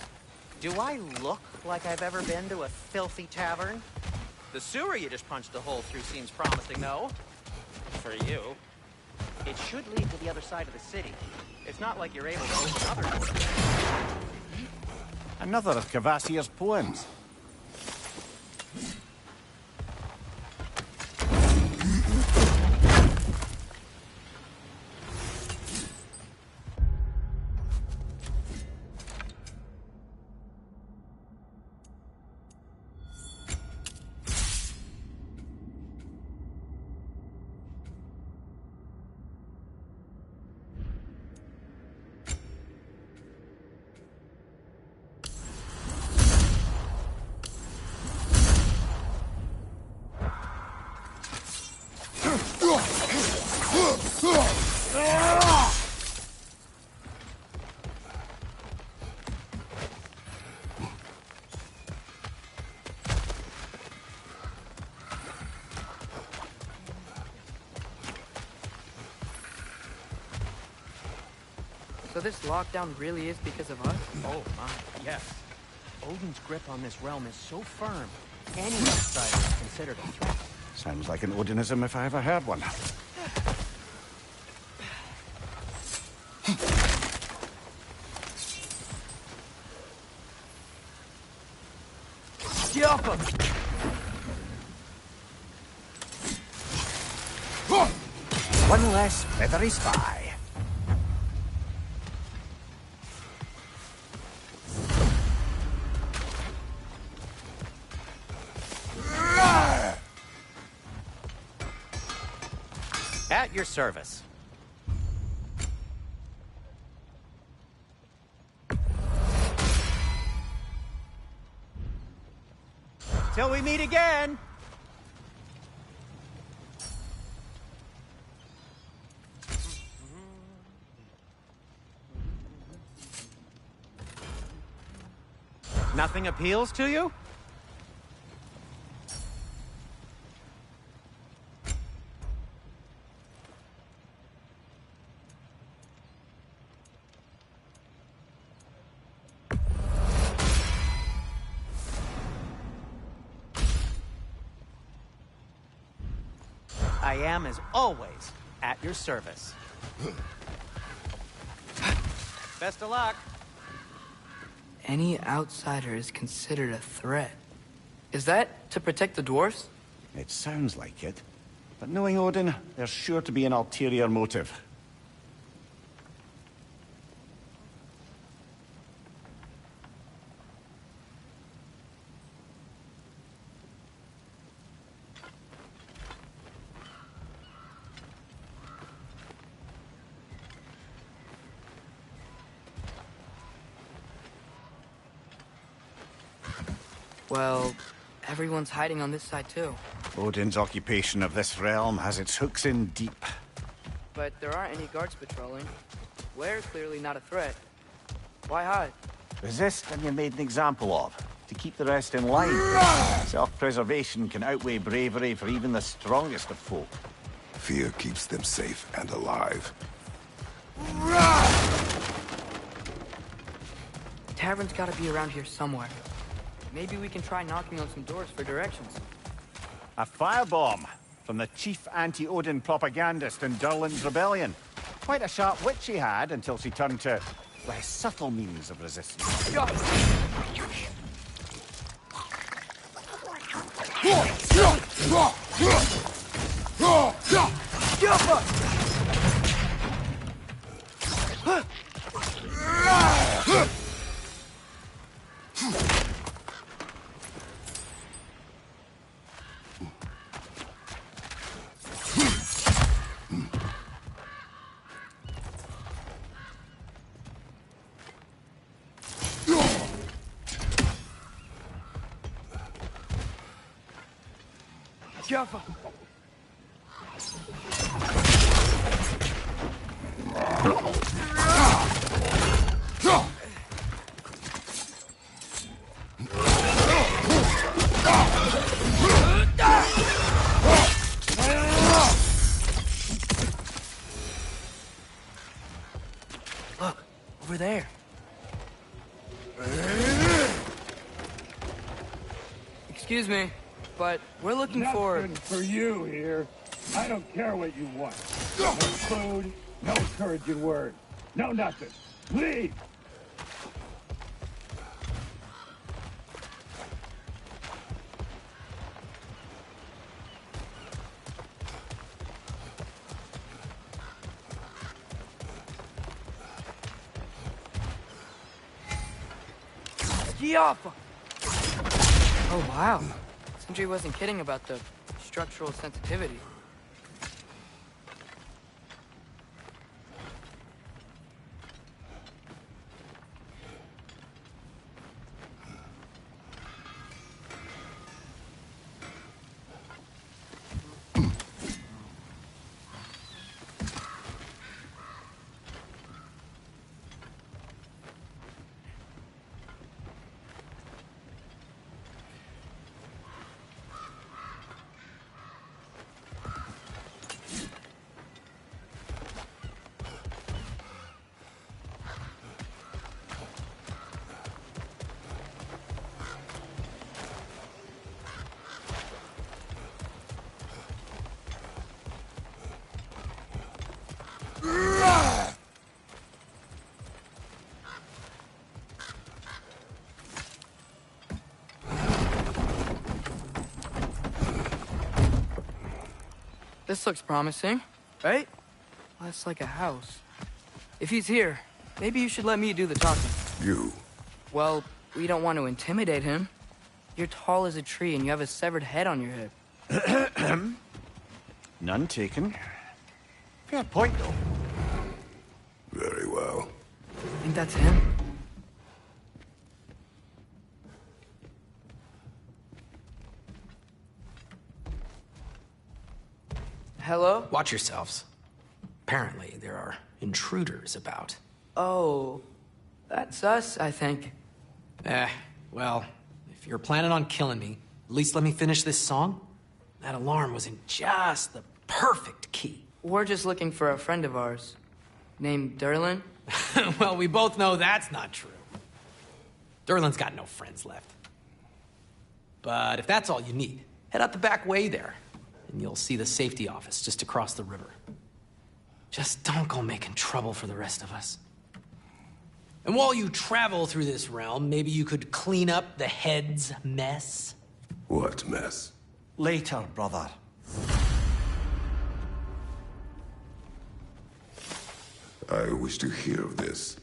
Do I look like I've ever been to a filthy tavern? The sewer you just punched a hole through seems promising, though. For you. It should lead to the other side of the city. It's not like you're able to open other doors. Another of Kvasir's poems. So this lockdown really is because of us? Oh my, yes. Odin's grip on this realm is so firm, any outsider is considered a threat. Sounds like an Odinism if I ever heard one. One less feathery spy. At your service. Till we meet again! Nothing appeals to you? I am, as always, at your service. Best of luck. Any outsider is considered a threat. Is that to protect the dwarves? It sounds like it. But knowing Odin, there's sure to be an ulterior motive. Well, everyone's hiding on this side too. Odin's occupation of this realm has its hooks in deep. But there aren't any guards patrolling. Blair's clearly not a threat. Why hide? Resist and you're made an example of. To keep the rest in line. Self-preservation can outweigh bravery for even the strongest of folk. Fear keeps them safe and alive. Tavern's gotta be around here somewhere. Maybe we can try knocking on some doors for directions. A firebomb from the chief anti-Odin propagandist in Durland's rebellion. Quite a sharp wit she had until she turned to less subtle means of resistance. Jaffa! Look, over there. Excuse me, but we're looking Nothing for you here. I don't care what you want. No food, no encouraging word, no nothing. Leave! Jaffa! Oh, wow. Sindri wasn't kidding about the structural sensitivity. This looks promising, right? Less like a house. If he's here, maybe you should let me do the talking. You? Well, we don't want to intimidate him. You're tall as a tree and you have a severed head on your head. None taken. Fair point, though. Very well. Think that's him? Hello? Watch yourselves. Apparently, there are intruders about. Oh, that's us, I think. Well, if you're planning on killing me, at least let me finish this song. That alarm was in just the perfect key. We're just looking for a friend of ours, named Durlin. Well, we both know that's not true. Durlin's got no friends left. But if that's all you need, head out the back way there, and you'll see the safety office just across the river. Just don't go making trouble for the rest of us. And while you travel through this realm, maybe you could clean up the head's mess? What mess? Later, brother. I wish to hear of this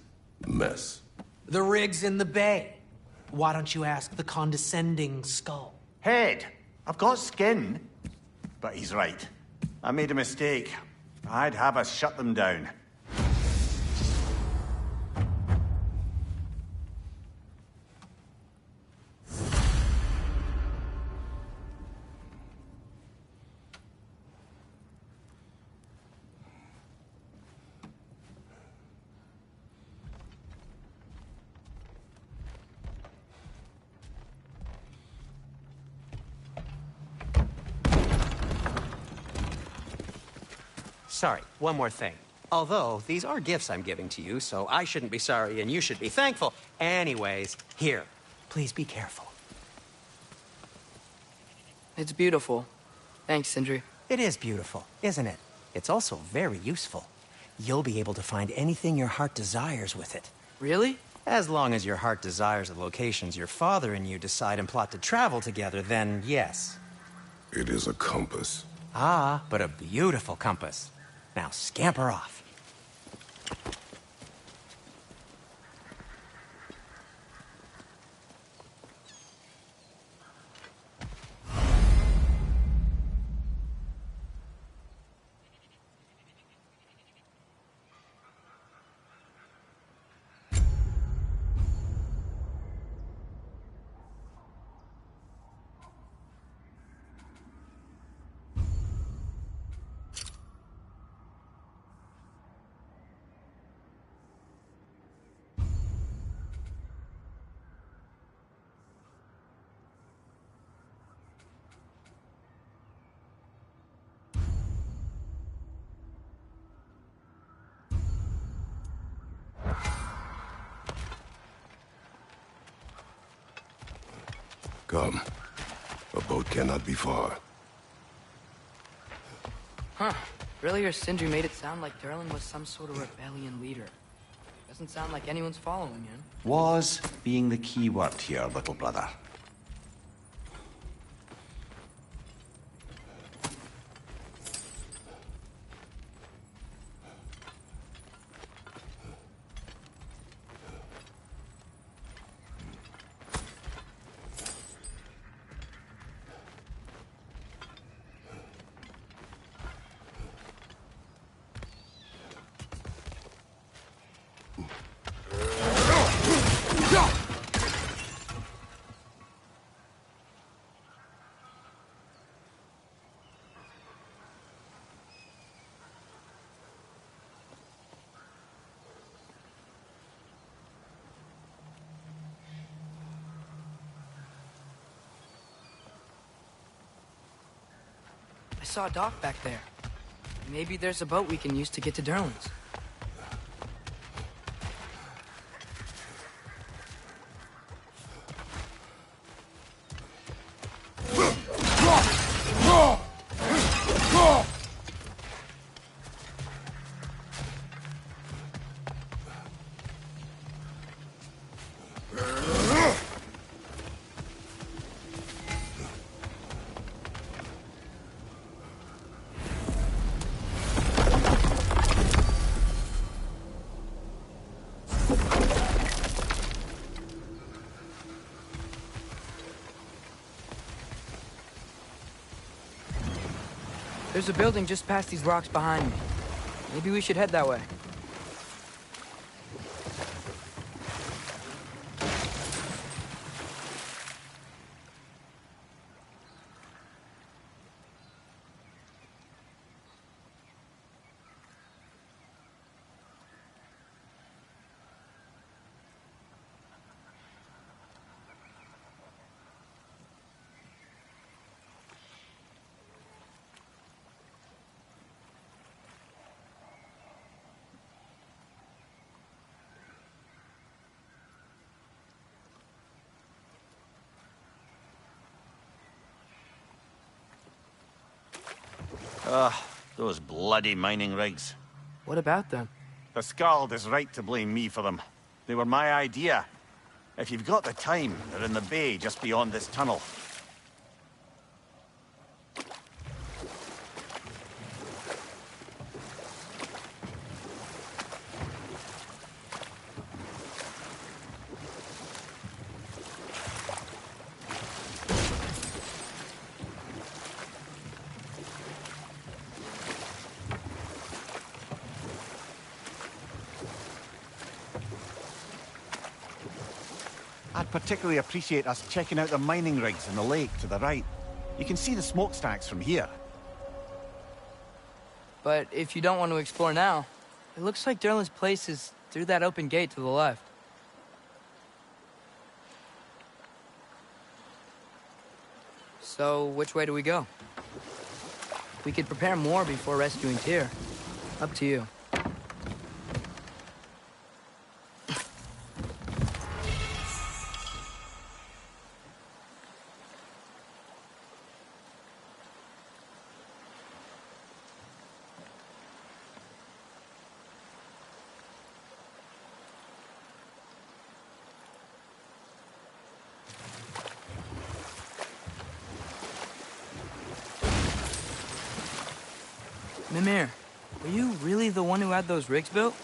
mess. The rig's in the bay. Why don't you ask the condescending skull? Head, I've got skin. But he's right. I made a mistake. I'd have us shut them down. Sorry, one more thing. Although, these are gifts I'm giving to you, so I shouldn't be sorry and you should be thankful. Anyways, here, please be careful. It's beautiful. Thanks, Sindri. It is beautiful, isn't it? It's also very useful. You'll be able to find anything your heart desires with it. Really? As long as your heart desires the locations your father and you decide and plot to travel together, then yes. It is a compass. Ah, but a beautiful compass. Now scamper off. Come. A boat cannot be far. Huh. Earlier, Sindri made it sound like Durlin was some sort of rebellion leader. Doesn't sound like anyone's following him. Was being the key word here, little brother. I saw a dock back there. Maybe there's a boat we can use to get to Durlin's. There's a building just past these rocks behind me. Maybe we should head that way. Ugh, those bloody mining rigs. What about them? The Skald is right to blame me for them. They were my idea. If you've got the time, they're in the bay just beyond this tunnel. I'd particularly appreciate us checking out the mining rigs in the lake to the right. You can see the smokestacks from here. But if you don't want to explore now, it looks like Durlin's place is through that open gate to the left. So, which way do we go? We could prepare more before rescuing Tyr. Up to you. Mimir, were you really the one who had those rigs built?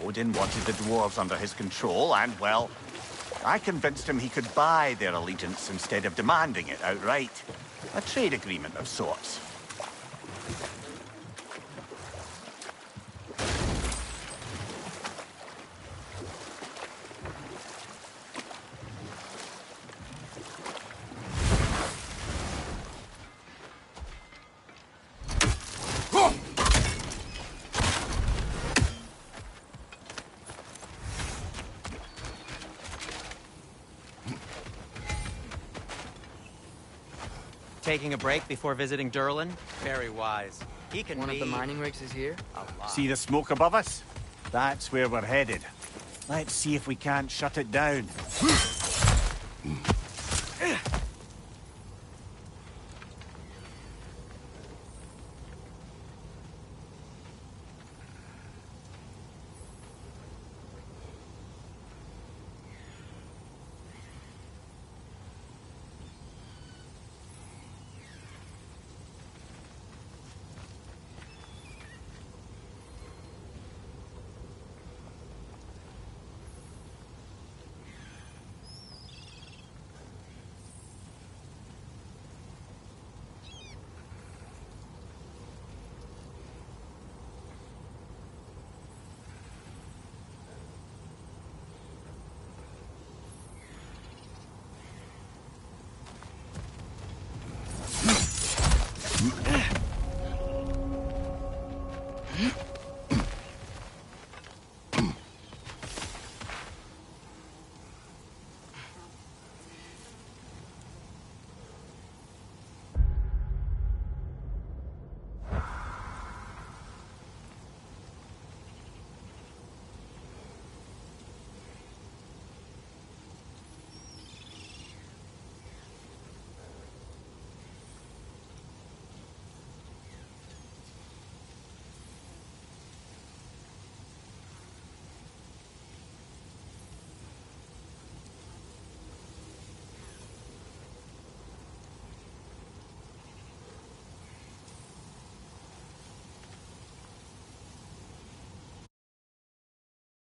Odin wanted the dwarves under his control, and, well, I convinced him he could buy their allegiance instead of demanding it outright. A trade agreement of sorts. Taking a break before visiting Durlin? Very wise. He can One of the mining rigs is here? See the smoke above us? That's where we're headed. Let's see if we can't shut it down.